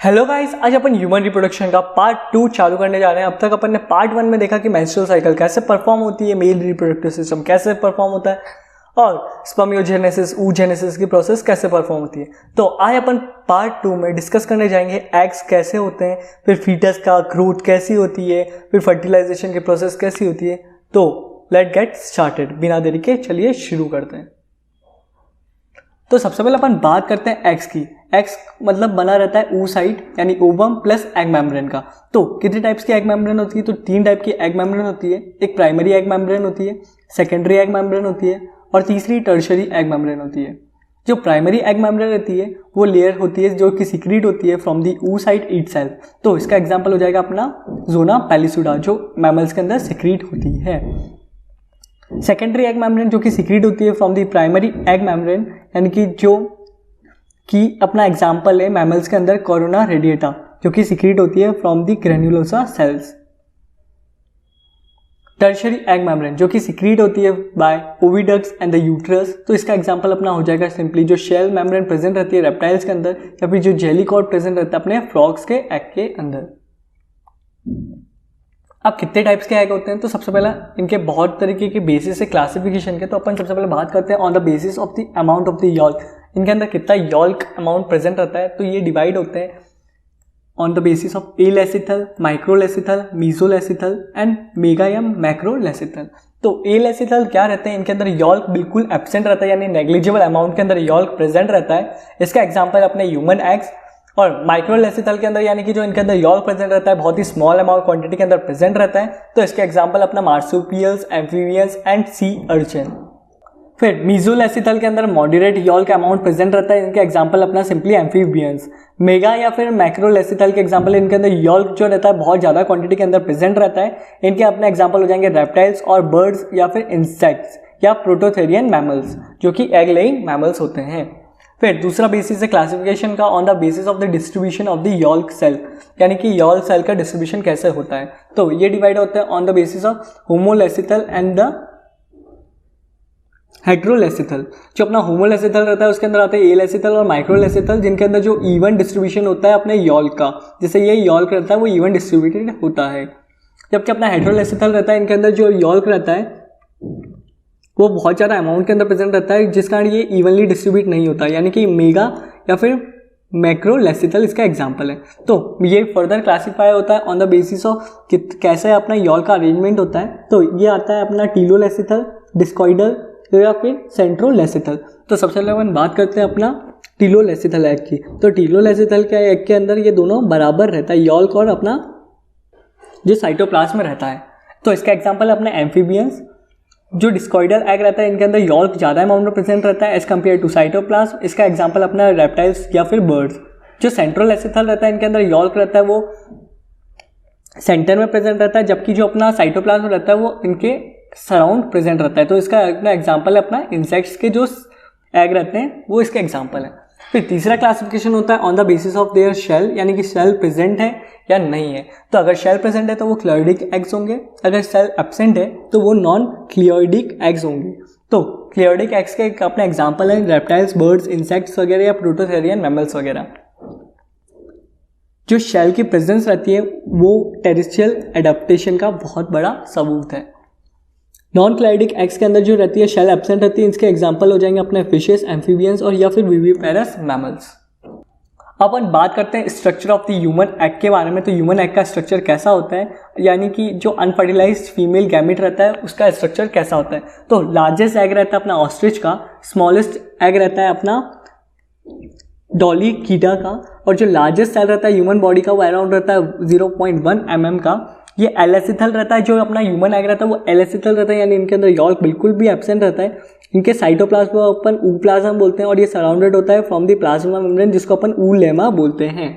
Hello guys, आज अपन human reproduction का part 2 चालू करने जा रहे हैं। अब तक अपन ने पार्ट 1 में देखा कि मेंस्ट्रुअल साइकिल कैसे परफॉर्म होती है, मेल रिप्रोडक्टिव सिस्टम कैसे परफॉर्म होता है और स्पर्मियोजेनेसिस oogenesis की प्रोसेस कैसे परफॉर्म होती है। तो आज अपन पार्ट 2 में डिस्कस करने जाएंगे एग्स कैसे होते हैं, फिर फीटस का ग्रोथ कैसी होती है, फिर फर्टिलाइजेशन की प्रोसेस कैसी होती है। तो लेट गेट स्टार्टेड, बिना देरी के चलिए शुरू करते हैं। तो सबसे पहले अपन बात करते हैं एग्स की। एग्स मतलब बना रहता है oocyte यानी ओवम प्लस एग मेम्ब्रेन का। तो कितने टाइप्स की एग मेम्ब्रेन होती है? तो 3 टाइप की एग मेम्ब्रेन होती है। एक प्राइमरी एग मेम्ब्रेन होती है, सेकेंडरी एग मेम्ब्रेन होती है और तीसरी टर्शरी एग मेम्ब्रेन होती है। जो प्राइमरी एग मेम्ब्रेन रहती है वो लेयर होती है जो कि सीक्रेट होती है फ्रॉम दी oocyte इटसेल्फ। तो इसका एग्जाम्पल हो जाएगा अपना जोना पैलिसुडा जो मैमल्स के अंदर सीक्रेट होती है। सेकेंडरी एग मेम्ब्रेन जो कि सीक्रेट होती है from the primary egg membrane, यानी कि जो कि अपना एग्जाम्पल है मैमल्स के अंदर कोरोना रेडिएटा जो कि सीक्रेट होती है from the granulosa cells. Tertiary egg membrane जो कि सीक्रेट होती है by oviducts and the uterus. तो इसका एग्जाम्पल अपना हो जाएगा सिंपली जो शेल मेम्ब्रेन प्रेजेंट रहती है रेप्टाइल्स के अंदर या फिर जो जेली कॉर्ड प्रेजेंट रहता है अपने फ्रॉग्स के एग के अंदर। अब कितने टाइप्स के एग होते हैं? तो सबसे पहला इनके बहुत तरीके के बेसिस है क्लासिफिकेशन के। तो अपन सबसे पहले बात करते हैं on the basis of the amount of the yolk. इनके अंदर कितना यॉल्क अमाउंट प्रेजेंट रहता है। तो ये डिवाइड होते हैं on the basis of alecithal, microlecithal, mesolecithal and mega या मैक्रोलेसिथल। तो एलेसिथल क्या रहते हैं? इनके अंदर यॉल्क बिल्कुल एब्सेंट रहता है यानी नेग्लिजिबल अमाउंट के अंदर यॉल्क प्रेजेंट रहता है। इसका एग्जाम्पल अपने ह्यूमन एग्स। और माइक्रोलेसिथल के अंदर यानी कि जो इनके अंदर यॉल्क प्रेजेंट रहता है बहुत ही स्मॉल अमाउंट क्वांटिटी के अंदर प्रेजेंट रहता है। तो इसके एग्जांपल अपना marsupials, amphibians and sea urchin. फिर मीजोलेसिथल के अंदर मॉडरेट यॉल्क अमाउंट प्रेजेंट रहता है। इनके एग्जांपल अपना सिंपली एम्फीबियंस। मेगा या फिर मैक्रोलेसिथल के एग्जांपल इनके अंदर यॉल्क जो रहता है बहुत ज्यादा क्वांटिटी के अंदर प्रेजेंट रहता है। इनके अपने एग्जांपल हो जाएंगे रेप्टाइल्स और बर्ड्स या फिर इंसेक्ट्स या प्रोटोथेरियन मैमल्स जो कि एग लेइंग मैमल्स होते हैं। फिर दूसरा बेसिस है क्लासिफिकेशन का on the basis of the distribution of the yolk cell, यानी कि यॉल्क सेल का डिस्ट्रीब्यूशन कैसे होता है। तो ये डिवाइड होता है on the basis of homolecithal and the heterolecithal. जो अपना होमोलेसिथल रहता है उसके अंदर आते हैं एलेसिथल और माइक्रोलेसिथल जिनके अंदर जो इवन डिस्ट्रीब्यूशन होता है अपने यॉल्क का, जैसे ये यॉल्क रहता है वो इवन डिस्ट्रीब्यूटेड होता है। जबकि अपना हेट्रोलेसिथल रहता है इनके अंदर जो यॉल्क रहता है वो बहुत ज़्यादा अमाउंट के अंदर प्रेजेंट रहता है जिस कारण ये इवनली डिस्ट्रीब्यूट नहीं होता, यानी कि मेगा या फिर मैक्रोलेसिथल इसका एग्जांपल है। तो ये फर्दर क्लासीफाई होता है ऑन द बेसिस ऑफ कैसे अपना यॉल्क का अरेंजमेंट होता है। तो ये आता है अपना टीलोलेसिथल, डिस्कॉइडल या फिर सेंट्रोलेसिथल। तो सबसे पहले अपन बात करते हैं अपना टीलोलेसिथल एग की। तो टीलोलेसिथल के एग के अंदर ये दोनों बराबर रहता है, यॉल्क और अपना जो साइटोप्लाज्म में रहता है। तो इसका एग्जाम्पल है अपने एम्फीबियंस। जो डिस्कॉइडल एग रहता है इनके अंदर यॉल्क ज़्यादा अमाउंट में प्रेजेंट रहता है एज कम्पेयर टू साइटोप्लाज्म। इसका एग्जांपल अपना रेप्टाइल्स या फिर बर्ड्स। जो सेंट्रोलेसिथल रहता है इनके अंदर यॉल्क रहता है वो सेंटर में प्रेजेंट रहता है, जबकि जो अपना साइटोप्लाज्म रहता है वो इनके सराउंड प्रेजेंट रहता है। तो इसका अपना एग्जाम्पल है अपना इंसेक्ट्स के जो एग रहते हैं वो इसका एग्जाम्पल है। फिर तीसरा क्लासिफिकेशन होता है on the basis of their shell, यानी कि शेल प्रेजेंट है या नहीं है। तो अगर शेल प्रेजेंट है तो वो क्लियोइडिक एग्स होंगे, अगर शेल एब्सेंट है तो वो नॉन क्लियोइडिक एग्स होंगे। तो क्लियोइडिक एग्स के अपने एग्जाम्पल है रेप्टाइल्स, बर्ड्स, इंसेक्ट्स वगैरह या प्रोटोथेरियन मैमल्स वगैरह। जो शेल की प्रेजेंस रहती है वो टेरेस्ट्रियल एडाप्टेशन का बहुत बड़ा सबूत है। नॉन क्लाइडिक एग्स के अंदर जो रहती है शेल एब्सेंट रहती है, इसके एग्जांपल हो जाएंगे अपने फिशेस, एम्फीबियंस और या फिर विविपेरस मैमल्स। अपन बात करते हैं structure of the human egg के बारे में। तो ह्यूमन एग का स्ट्रक्चर कैसा होता है, यानी कि जो अनफर्टिलाइज्ड फीमेल गैमेट रहता है उसका स्ट्रक्चर कैसा होता है। तो लार्जेस्ट एग रहता है अपना ऑस्ट्रिच का, स्मॉलेस्ट एग रहता है अपना डॉली कीटा का और जो लार्जेस्ट सेल रहता है ह्यूमन बॉडी का वो अराउंड रहता है 0.1 mm का। ये एलेसिथल रहता है। जो अपना ह्यूमन एग रहता है वो एलेसिथल रहता है, यानी इनके अंदर यॉल्क बिल्कुल भी एब्सेंट रहता है। इनके साइटोप्लाज्म अपन ooप्लाज्म बोलते हैं और ये सराउंडेड होता है फ्रॉम द प्लाज्मा मेम्ब्रेन जिसको अपन ooलेमा बोलते हैं।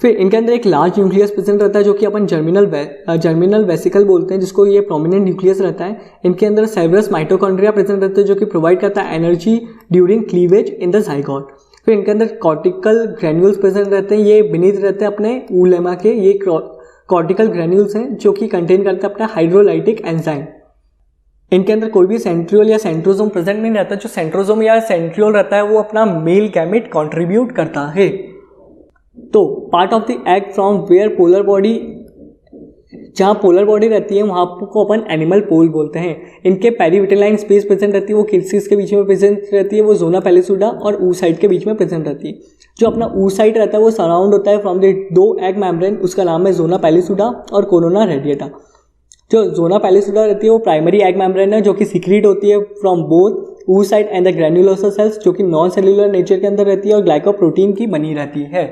फिर इनके अंदर एक लार्ज न्यूक्लियस प्रेजेंट रहता है जो कि अपन जर्मिनल वेसिकल बोलते हैं, जिसको ये प्रोमिनेंट न्यूक्लियस रहता है। इनके अंदर सेवरस माइटोकॉन्ड्रिया प्रेजेंट रहते हैं जो कि प्रोवाइड करता है energy during cleavage in the zygote. फिर इनके अंदर कॉर्टिकल ग्रेन्यूल्स प्रेजेंट रहते हैं, ये बेनीथ रहते हैं अपने ooलेमा के। ये कॉर्टिकल ग्रेन्यूल्स हैं जो कि कंटेन करते हैं अपना हाइड्रोलाइटिक एंजाइम। इनके अंदर कोई भी सेंट्रियोल या सेंट्रोसोम प्रेजेंट नहीं रहता। जो सेंट्रोसोम या सेंट्रियोल रहता है वो अपना मेल गैमेट कंट्रीब्यूट करता है। तो part of the egg from where polar body, जहाँ पोलर बॉडी रहती है वहाँ को अपन एनिमल पोल बोलते हैं। इनके पेरीविटेलाइन स्पेस प्रेजेंट रहती है, वो किस के बीच में प्रेजेंट रहती है, वो जोना पेलिसुडा और oocyte के बीच में प्रेजेंट रहती है। जो अपना oocyte रहता है वो सराउंड होता है फ्रॉम द 2 एग मेम्ब्रेन, उसका नाम है जोना पेलिसुडा और कोरोना रेडिएटा। जो जोना पेलिसुडा रहती है वो प्राइमरी एग मेम्ब्रेन है जो कि सीक्रेट होती है from both oocyte and the granulosa cells, जो कि नॉन सेल्युलर नेचर के अंदर रहती है और ग्लाइकोप्रोटीन की बनी रहती है।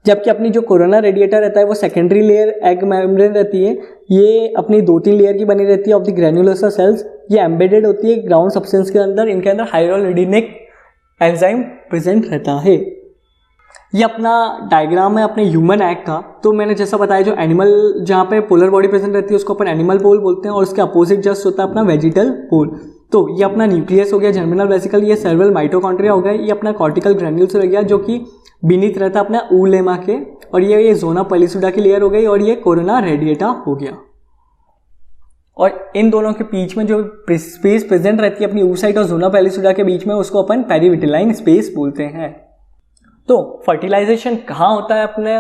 जबकि अपनी जो कोरोना रेडिएटर रहता है वो सेकेंडरी लेयर एग मेम्ब्रेन रहती है, ये अपनी 2-3 लेयर की बनी रहती है ऑफ द ग्रैन्युलोसा सेल्स। ये एम्बेडेड होती है ग्राउंड सब्सटेंस के अंदर, इनके अंदर हाइड्रोलिडिनिक एंजाइम प्रेजेंट रहता है। ये अपना डायग्राम है अपने ह्यूमन एग का। तो मैंने जैसा बताया जो एनिमल जहाँ पे पोलर बॉडी प्रेजेंट रहती है उसको अपन एनिमल पोल बोलते हैं और उसके अपोजिट जस्ट होता है अपना वेजिटल पोल। तो ये अपना न्यूक्लियस हो गया, जर्मिनल वेसिकल, ये सेरेब्रल माइटोकॉन्ड्रिया हो गया, ये अपना कॉर्टिकल ग्रैन्यूल्स हो गया जो कि बीनीथ रहता है अपना ऊलेमा के, और ये जोना पेलिसुडा की लेयर हो गई और ये कोरोना रेडिएटा हो गया। और इन दोनों के बीच में जो स्पेस प्रेजेंट रहती है अपनी oocyte और जोना पेलिसुडा के बीच में उसको अपन पेरीविटेलाइन स्पेस बोलते हैं। तो फर्टिलाइजेशन कहाँ होता है अपने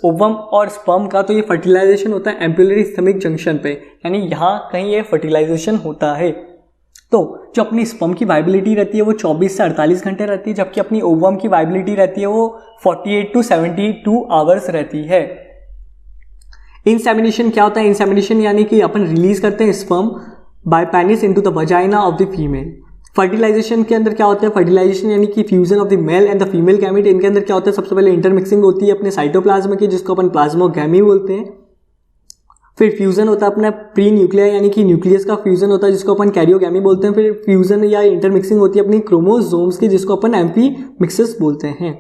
ओवम और स्पर्म का? तो ये फर्टिलाइजेशन होता है एम्ब्रियोलरी स्टमक जंक्शन पे, यानी यहाँ कहीं ये फर्टिलाइजेशन होता है। तो जो अपनी स्पर्म की वाइबिलिटी रहती है वो 24 से 48 घंटे रहती है, जबकि अपनी ओवम की वाइबिलिटी रहती है वो 48 to 72 आवर्स रहती है। इंसेमिनेशन क्या होता है? इंसेमिनेशन यानी कि अपन रिलीज करते हैं sperm by penis into the vagina of the female. Fertilisation के अंदर क्या होता है? फर्टिलाइजेशन यानी कि fusion of the male and the female gamete. इनके अंदर क्या होता है? सबसे पहले इंटरमिक्सिंग होती है अपने साइटोप्लाज्म की, जिसको अपन प्लाज्मोगैमी बोलते हैं। फिर फ्यूजन होता है अपना प्री न्यूक्लियर यानी कि न्यूक्लियस का फ्यूजन होता है जिसको अपन कैरियोगैमी बोलते हैं। फिर फ्यूजन या इंटरमिक्सिंग होती है अपनी क्रोमोसोम्स की, जिसको अपन एम्फी मिक्सेस बोलते हैं।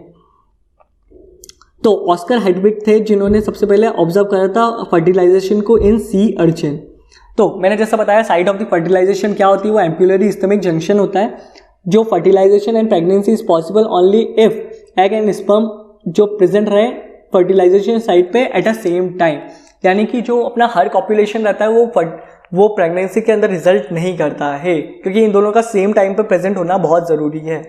तो ऑस्कर हेडविग थे जिन्होंने सबसे पहले ऑब्जर्व करा था फर्टिलाइजेशन को इन सी अर्चिन। तो मैंने जैसा बताया साइट ऑफ द फर्टिलाइजेशन क्या होती है, वो एम्ब्रियोलरी स्टमक जंक्शन होता है। जो fertilisation and pregnancy is possible only if egg and sperm जो प्रेजेंट रहे फर्टिलाइजेशन साइट पे एट अ सेम टाइम, यानी कि जो अपना हर कॉपुलेशन रहता है वो प्रेगनेंसी के अंदर रिजल्ट नहीं करता है, क्योंकि इन दोनों का सेम टाइम पे प्रेजेंट होना बहुत ज़रूरी है।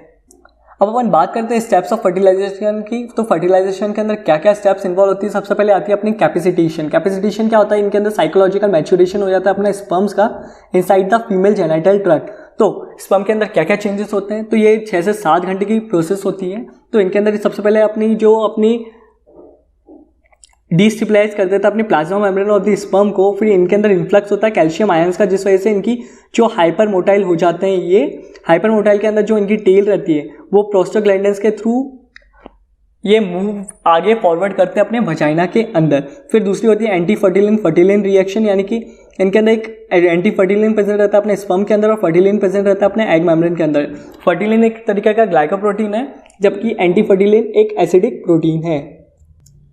अब अपन बात करते हैं स्टेप्स ऑफ फर्टिलाइजेशन की। तो फर्टिलाइजेशन के अंदर क्या क्या स्टेप्स इन्वॉल्व होती है? सबसे पहले आती है अपनी कैपेसिटेशन। कैपेसिटेशन क्या होता है? इनके अंदर साइकोलॉजिकल मैच्योरेशन हो जाता है अपने स्पर्म्स का inside the female genital tract. तो स्पर्म के अंदर क्या क्या चेंजेस होते हैं? तो ये 6 से 7 घंटे की प्रोसेस होती है। तो इनके अंदर सबसे पहले अपनी डिस्टिप्लाइज कर देता है अपनी plasma membrane of the sperm को। फिर इनके अंदर इन्फ्लक्स होता है कैल्शियम आयंस का, जिस वजह से इनकी जो हाइपर मोटाइल हो जाते हैं। ये हाइपर मोटाइल के अंदर जो इनकी टेल रहती है वो प्रोस्टाग्लैंडिन्स के थ्रू ये मूव आगे फॉरवर्ड करते हैं अपने वजाइना के अंदर। फिर दूसरी होती है एंटी फर्टिलिन रिएक्शन, यानी कि इनके अंदर एक एंटी फर्टिलिन प्रेजेंट रहता है अपने स्पर्म के अंदर और फर्टिलिन प्रेजेंट रहता है अपने एग मेम्ब्रेन के अंदर। फर्टिलिन एक तरीके का ग्लाइकोप्रोटीन है, जबकि एंटी फर्टिलिन एक एसिडिक प्रोटीन है।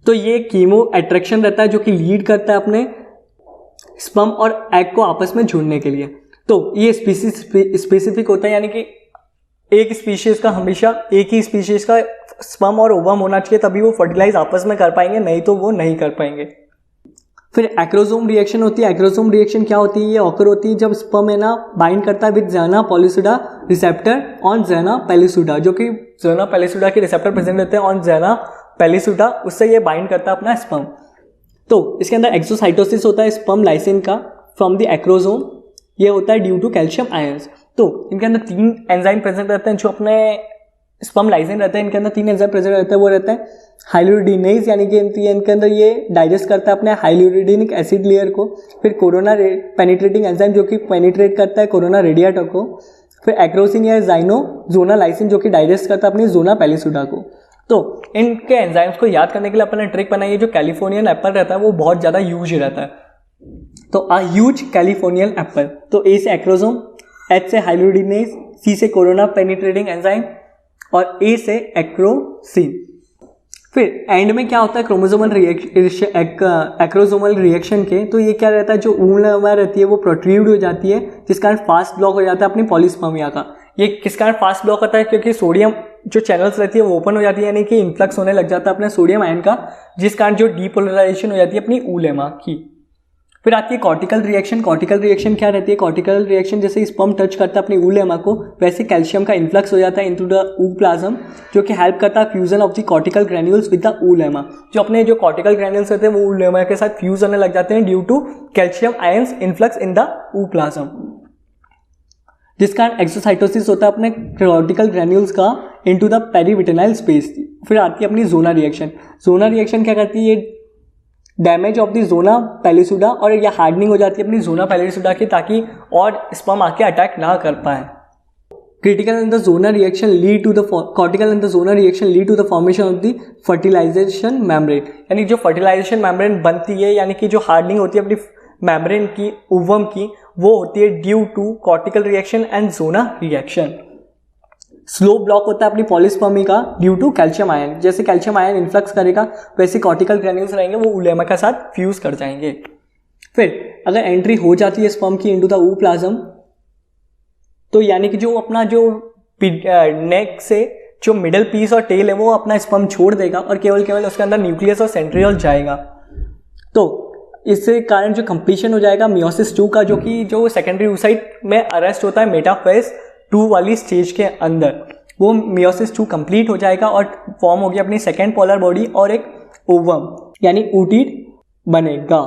तो ये कीमो अट्रैक्शन रहता है जो कि लीड करता है अपने स्पर्म और एग को आपस में जोड़ने के लिए। तो ये स्पेसिफिक होता है, यानी कि एक स्पीशीज का हमेशा एक ही स्पीशीज का स्पर्म और ओवम होना चाहिए, तभी वो फर्टिलाइज आपस में कर पाएंगे, नहीं तो वो नहीं कर पाएंगे। फिर एक्रोसोम रिएक्शन होती है। एक्रोसोम रिएक्शन क्या होती है? ये ऑकर होती है जब स्पर्म है ना बाइंड करता है with zona pellucida receptor on zona pellucida, जो कि ज़ेना पेलिसुडा के रिसेप्टर प्रेजेंट रहते हैं ऑन ज़ेना पेलिसुडा, उससे ये बाइंड करता है अपना स्पर्म। तो इसके अंदर एक्सोसाइटोसिस होता है स्पर्म लाइसिन का फ्रॉम द एक्रोसोम, ये होता है ड्यू टू कैल्शियम आयंस। तो इनके अंदर 3 एंजाइम प्रेजेंट रहते हैं जो अपने स्पर्म लाइसिन रहते हैं, इनके अंदर 3 एंजाइम प्रेजेंट रहते हैं। वो रहता है हाइल्यूरिडिनेज, यानी कि इनके अंदर ये डाइजेस्ट करता है अपने हाइल्यूरिडिनिक एसिड लेयर को। फिर कोरोना पेनिट्रेटिंग एंजाइम जो कि पेनिट्रेट करता है कोरोना रेडिएटा को। फिर एक्रोसिन या जोना लाइसिन जो कि डाइजेस्ट करता है अपनी जोना पेलिसुडा को। तो इनके एंजाइम्स को याद करने के लिए अपन ने ट्रिक बनाई है। जो कैलिफोर्नियन एप्पल रहता है वो बहुत ज़्यादा यूज रहता है। तो अ ह्यूज कैलिफोर्नियन एप्पल। तो ए से एक्रोसोम, एच से हाइल्यूरिडिनेज, सी से कोरोना पेनिट्रेटिंग एंजाइम और ए से एक्रोसिन। फिर एंड में क्या होता है क्रोमोसोमल एक्रोसोमल रिएक्शन के? तो ये क्या रहता है, जो ऊर्ध्वा रहती है वो प्रोट्रूड हो जाती है, जिस कारण फास्ट ब्लॉक हो जाता है अपनी पॉलीस्पर्मिया का। ये किस कारण फास्ट ब्लॉक होता है? क्योंकि सोडियम जो चैनल्स रहती है वो ओपन हो जाती है, यानी कि इन्फ्लक्स होने लग जाता है अपने सोडियम आयन का, जिस कारण जो डीपोलराइजेशन हो जाती है अपनी ऊलेमा की। फिर आती है कॉर्टिकल रिएक्शन। कॉर्टिकल रिएक्शन क्या रहती है? कॉर्टिकल रिएक्शन जैसे स्पर्म टच करता है अपनी ऊ लेमा को, वैसे कैल्शियम का इन्फ्लक्स हो जाता है इनटू द ऊ प्लाज्म, जो कि हेल्प करता है fusion of the cortical granules with the ऊ लेमा। जो अपने जो कॉर्टिकल ग्रैन्यूल्स होते हैं वो ऊ लेमा के साथ फ्यूज होने लग जाते हैं due to calcium ions influx in the ooplasm, जिस कारण एक्सोसाइटोसिस होता है अपने कॉर्टिकल ग्रैन्यूल्स का इनटू द पेरीविटेनाइल स्पेस। फिर आती है अपनी जोना रिएक्शन। जोना रिएक्शन क्या करती है? डैमेज ऑफ द जोना पैलिसुडा, और या हार्डनिंग हो जाती है अपनी जोना पैलिसुडा की, ताकि और स्पर्म आके अटैक ना कर पाए। Critical in the zona reaction lead to the cortical in the zona reaction lead to the formation of the fertilisation membrane, यानी जो फर्टिलाइजेशन मेम्ब्रेन बनती है, यानी कि जो हार्डनिंग होती है अपनी मेम्ब्रेन की, ओवम की, वो होती है due to cortical reaction and zona reaction. Slow block होता है अपनी पॉलीस्पर्मी का ड्यू टू कैल्शियम आयन। जैसे कैल्शियम आयन इन्फ्लक्स करेगा वैसे कॉर्टिकल ग्रैन्यूल्स रहेंगे वो उलेमा के साथ फ्यूज कर जाएंगे। फिर अगर एंट्री हो जाती है स्पर्म की इनटू द ऊ प्लाज्म, तो यानी कि जो अपना जो नेक से जो मिडल पीस और टेल है वो अपना स्पर्म छोड़ देगा और केवल उसके अंदर न्यूक्लियस और सेंट्रियोल जाएगा। तो इससे कारण जो कंप्लीशन हो जाएगा मियोसिस 2 का, जो कि जो सेकेंडरी oocyte में अरेस्ट होता है मेटाफेज 2 वाली स्टेज के अंदर, वो मियोसिस 2 कंप्लीट हो जाएगा और फॉर्म होगी अपनी सेकेंड पोलर बॉडी और एक ओवम यानी oocyte बनेगा।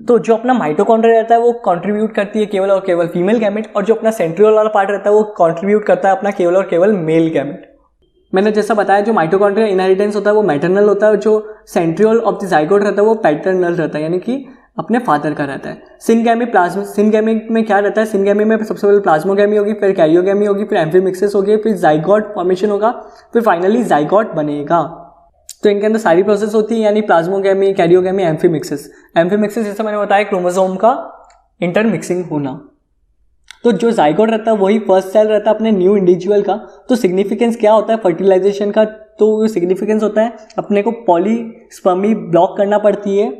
तो जो अपना माइटोकॉन्ड्रिया रहता है वो कंट्रीब्यूट करती है केवल और केवल फीमेल गैमेट, और जो अपना सेंट्रियोल वाला पार्ट रहता है वो कंट्रीब्यूट करता है अपना केवल और केवल मेल गैमेट। मैंने जैसा बताया जो माइटोकॉन्ड्रिया इनहेरिटेंस होता है वो मैटरनल होता है, और जो सेंट्रियोल ऑफ द जाइगोट रहता है वो पैटर्नल रहता है, यानी कि अपने फादर का रहता है। सिनगैमी में क्या रहता है? सिनगैमी में सबसे पहले प्लाज्मोगैमी होगी, फिर कैरियोगैमी होगी, फिर एम्फीमिक्सिस होगी, फिर जाइगोट फॉर्मेशन होगा, फिर फाइनली जाइगोट बनेगा। तो इनके अंदर सारी प्रोसेस होती है, यानी प्लाज्मोगैमी, कैरियोगैमी, एम्फीमिक्सिस। एम्फीमिक्सिस जैसे मैंने बताया क्रोमोसोम का इंटरमिक्सिंग होना। तो जो जाइगोट रहता है वही फर्स्ट सेल रहता है अपने न्यू इंडिविजुअल का। तो सिग्निफिकेंस क्या होता है फर्टिलाइजेशन का? तो सिग्निफिकेंस होता है अपने को पॉलीस्पर्मी ब्लॉक करना पड़ती है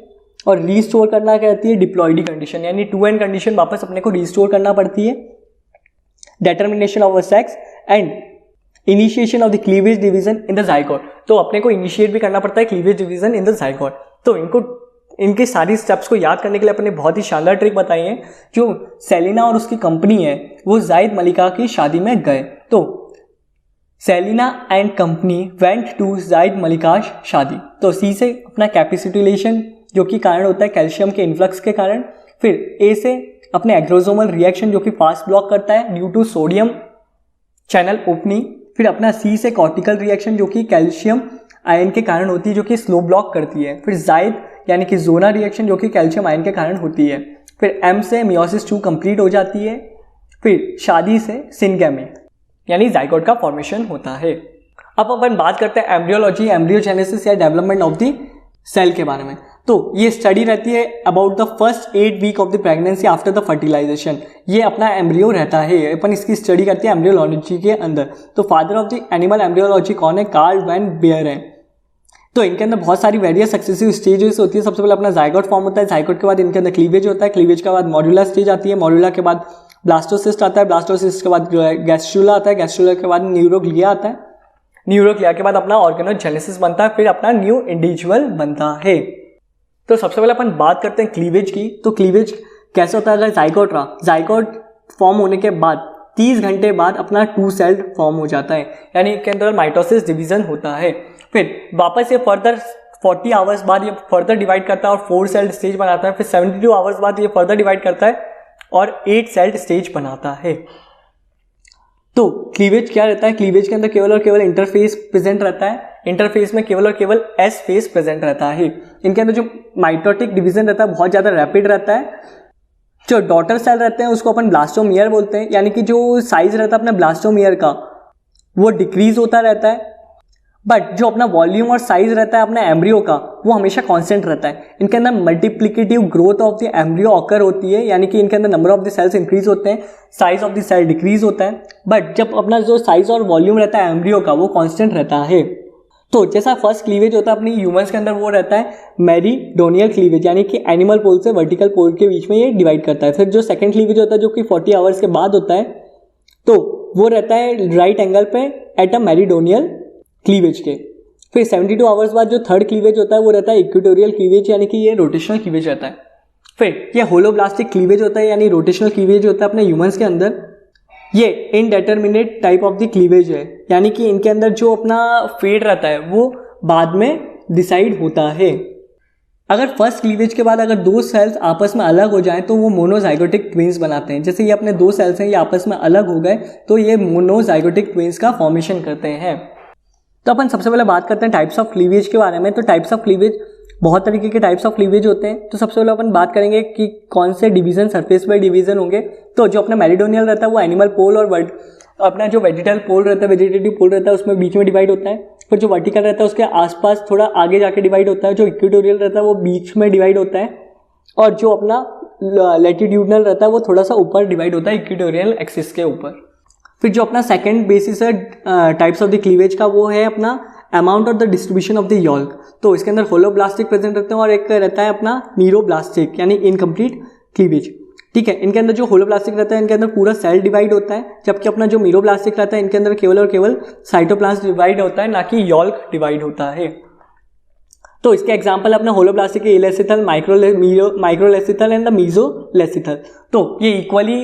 और रीस्टोर करना कहती है डिप्लॉइडी कंडीशन, यानी 2n कंडीशन वापस अपने को रीस्टोर करना पड़ती है। Determination of sex and initiation of the cleavage division in the zygote. तो अपने को इनिशिएट भी करना पड़ता है cleavage division in the zygote. तो इनके सारी स्टेप्स को याद करने के लिए अपने बहुत ही शानदार ट्रिक बताई है। जो सेलिना और उसकी कंपनी है वो जायद मलिका की शादी में गए। तो Selena and company went to Zayed Malik's शादी। तो सी से अपना कैपेसिटुलेशन जो कि कारण होता है कैल्शियम के इन्फ्लक्स के कारण। फिर ए से अपने एग्रोसोमल रिएक्शन जो कि फास्ट ब्लॉक करता है due to sodium channel opening. फिर अपना सी से कॉर्टिकल रिएक्शन जो कि कैल्शियम आयन के कारण होती है जो कि स्लो ब्लॉक करती है। फिर जायद यानी कि जोना रिएक्शन जो कि कैल्शियम आयन के कारण होती है। फिर एम से मियोसिस 2 कंप्लीट हो जाती है। फिर शादी से सिनगैमी यानी जाइगोट का फॉर्मेशन होता है। अब अपन बात करते हैं एम्ब्रियोलॉजी, एम्ब्रियोजेनेसिस या डेवलपमेंट ऑफ द सेल के बारे में। तो ये स्टडी रहती है about the first 8 week of the pregnancy after the fertilisation. ये अपना एम्ब्रियो रहता है, अपन इसकी स्टडी करते हैं एम्ब्रियोलॉजी के अंदर। तो father of the animal embryology कौन है? कार्ल वैन बेयर है। तो इनके अंदर बहुत सारी वेरियस सक्सेसिव स्टेजेस होती है। सबसे पहले अपना जाइगोट फॉर्म होता है, जाइगोट के बाद इनके अंदर क्लीवेज होता है, क्लीवेज के बाद मॉड्यूला स्टेज आती है, मॉड्यूला के बाद ब्लास्टोसिस्ट आता है, ब्लास्टोसिस्ट के बाद गैस्ट्रुला आता है, गैस्ट्रुला के बाद न्यूरोग्लिया आता है, न्यूरोग्लिया के बाद अपना ऑर्गेनोजेनेसिस बनता है, फिर अपना न्यू इंडिविजुअल बनता है। तो सबसे पहले अपन बात करते हैं क्लीवेज की। तो क्लीवेज कैसे होता है? अगर जाइगोट रहा, जाइगोट फॉर्म होने के बाद 30 घंटे बाद अपना 2 सेल्ड फॉर्म हो जाता है, यानी इसके अंदर माइटोसिस डिवीजन होता है। फिर वापस ये फर्दर 40 आवर्स बाद ये फर्दर डिवाइड करता है और 4 सेल्ड स्टेज बनाता है। फिर 72 आवर्स बाद ये फर्दर डिवाइड करता है और 8 सेल्ड स्टेज बनाता है। तो क्लीवेज क्या रहता है? क्लीवेज के अंदर केवल और केवल इंटरफेस प्रेजेंट रहता है। इंटरफेस में केवल और केवल एस फेस प्रेजेंट रहता है। इनके अंदर जो माइटोटिक डिवीजन रहता है बहुत ज़्यादा रैपिड रहता है। जो डॉटर सेल रहते हैं उसको अपन ब्लास्टोमियर बोलते हैं, यानी कि जो साइज रहता है अपने ब्लास्टोमियर का वो डिक्रीज होता रहता है, बट जो अपना वॉल्यूम और साइज रहता है अपने एम्ब्रियो का वो हमेशा कांस्टेंट रहता है। इनके अंदर multiplicative growth of the embryo occur होती है, यानी कि इनके अंदर number of the cells increase होते हैं, size of the cell decrease होता है, बट जब अपना जो साइज और वॉल्यूम रहता है एम्ब्रियो का वो कांस्टेंट रहता है। तो जैसा फर्स्ट क्लीवेज होता है अपनी ह्यूमंस के अंदर वो रहता है मेरिडोनियल क्लीवेज, यानी कि एनिमल पोल से वर्टिकल पोल के बीच में ये डिवाइड करता है। फिर जो सेकंड क्लीवेज होता है जो कि 40 आवर्स के बाद होता है तो वो रहता है राइट एंगल पे एट अ मेरिडोनियल क्लीवेज के। फिर 72 आवर्स बाद जो थर्ड क्लीवेज होता है वो रहता है इक्वेटोरियल क्लीवेज, यानी कि ये रोटेशनल क्लीवेज रहता है। फिर ये होलोब्लास्टिक क्लीवेज होता है यानी रोटेशनल क्लीवेज होता है अपने ह्यूमंस के अंदर। ये इनडेटरमिनेट टाइप ऑफ द क्लीवेज है, यानी कि इनके अंदर जो अपना फेट रहता है वो बाद में डिसाइड होता है। अगर फर्स्ट क्लीवेज के बाद अगर दो सेल्स आपस में अलग हो जाएं तो वो मोनोजाइगोटिक ट्विंस बनाते हैं। जैसे ये अपने दो सेल्स हैं, ये आपस में अलग हो गए तो ये मोनोजाइगोटिक ट्विंस का फॉर्मेशन करते हैं। तो अपन सबसे पहले बात करते हैं टाइप्स ऑफ क्लीवेज के बारे में। तो टाइप्स ऑफ क्लीवेज, बहुत तरीके के टाइप्स ऑफ क्लीवेज होते हैं। तो सबसे पहले अपन बात करेंगे कि कौन से डिवीजन, सरफेस बाय डिवीजन होंगे। तो जो अपना मेरिडोनियल रहता है वो एनिमल पोल और अपना जो वेजिटल पोल रहता है, वेजिटेटिव पोल रहता है, उसमें बीच में डिवाइड होता है। फिर जो वर्टिकल रहता है उसके आसपास थोड़ा आगे जाके डिवाइड होता है। जो इक्वेटोरियल रहता है वो बीच में डिवाइड होता है, और जो अपना लैटिट्यूडनल रहता है वो थोड़ा सा ऊपर डिवाइड होता है इक्वेटोरियल एक्सिस के ऊपर। फिर जो अपना सेकंड बेसिस है टाइप्स ऑफ द क्लीवेज का वो है अपना amount of the distribution of the yolk. तो इसके अंदर होलोब्लास्टिक प्रेजेंट रहते हैं और एक रहता है अपना मीरोब्लास्टिक यानी इनकम्प्लीट क्लीवेज। ठीक है, इनके अंदर जो होलोब्लास्टिक रहता है इनके अंदर पूरा सेल डिवाइड होता है, जबकि अपना जो मीरोब्लास्टिक रहता है इनके अंदर केवल और केवल साइटोप्लाज्म डिवाइड होता है, ना कि यॉल्क डिवाइड होता है। तो इसके एग्जांपल अपना होलोब्लास्टिक के इलेसिथल, माइक्रोलेसिथल एंड द मीजोलेसिथल। तो ये इक्वली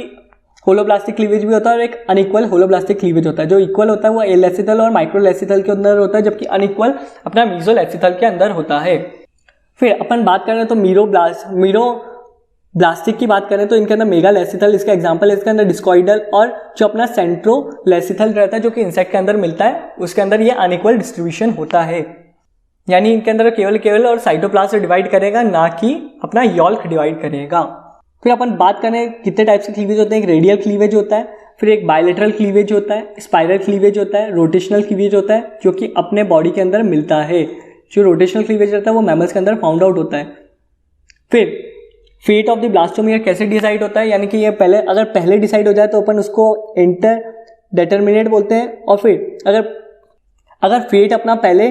होलोब्लास्टिक क्लीवेज भी होता है और एक अनइक्वल होलोब्लास्टिक क्लीवेज होता है। जो इक्वल होता है वो एलेसिथल और माइक्रोलेसिथल के अंदर होता है, जबकि अनइक्वल अपना मीजोलेसिथल के अंदर होता है। फिर अपन बात करें तो मीरोब्लास्टिक की बात करें तो इनके अंदर मेगालेसिथल इसका एग्जांपल है। इसके अंदर डिस्कॉइडल और जो अपना सेंट्रोलेसिथल रहता है जो कि इंसेक्ट के अंदर मिलता है, उसके अंदर ये अनइक्वल डिस्ट्रीब्यूशन होता है, यानी इनके अंदर केवल और साइटोप्लाज्म डिवाइड करेगा, ना कि अपना यॉल्क डिवाइड करेगा। फिर अपन बात करें कितने टाइप्स के क्लीवेज होते हैं। एक रेडियल क्लीवेज होता है, फिर एक बायलेटरल क्लीवेज होता है, स्पाइरल क्लीवेज होता है, रोटेशनल क्लीवेज होता है जो कि अपने बॉडी के अंदर मिलता है। जो रोटेशनल क्लीवेज रहता है वो मैमल्स के अंदर फाउंड आउट होता है। फिर फेट ऑफ द ब्लास्टोमियर कैसे डिसाइड होता है, यानी कि ये पहले डिसाइड हो जाए तो अपन उसको इंटर डेटर्मिनेट बोलते हैं, और फिर अगर फेट अपना पहले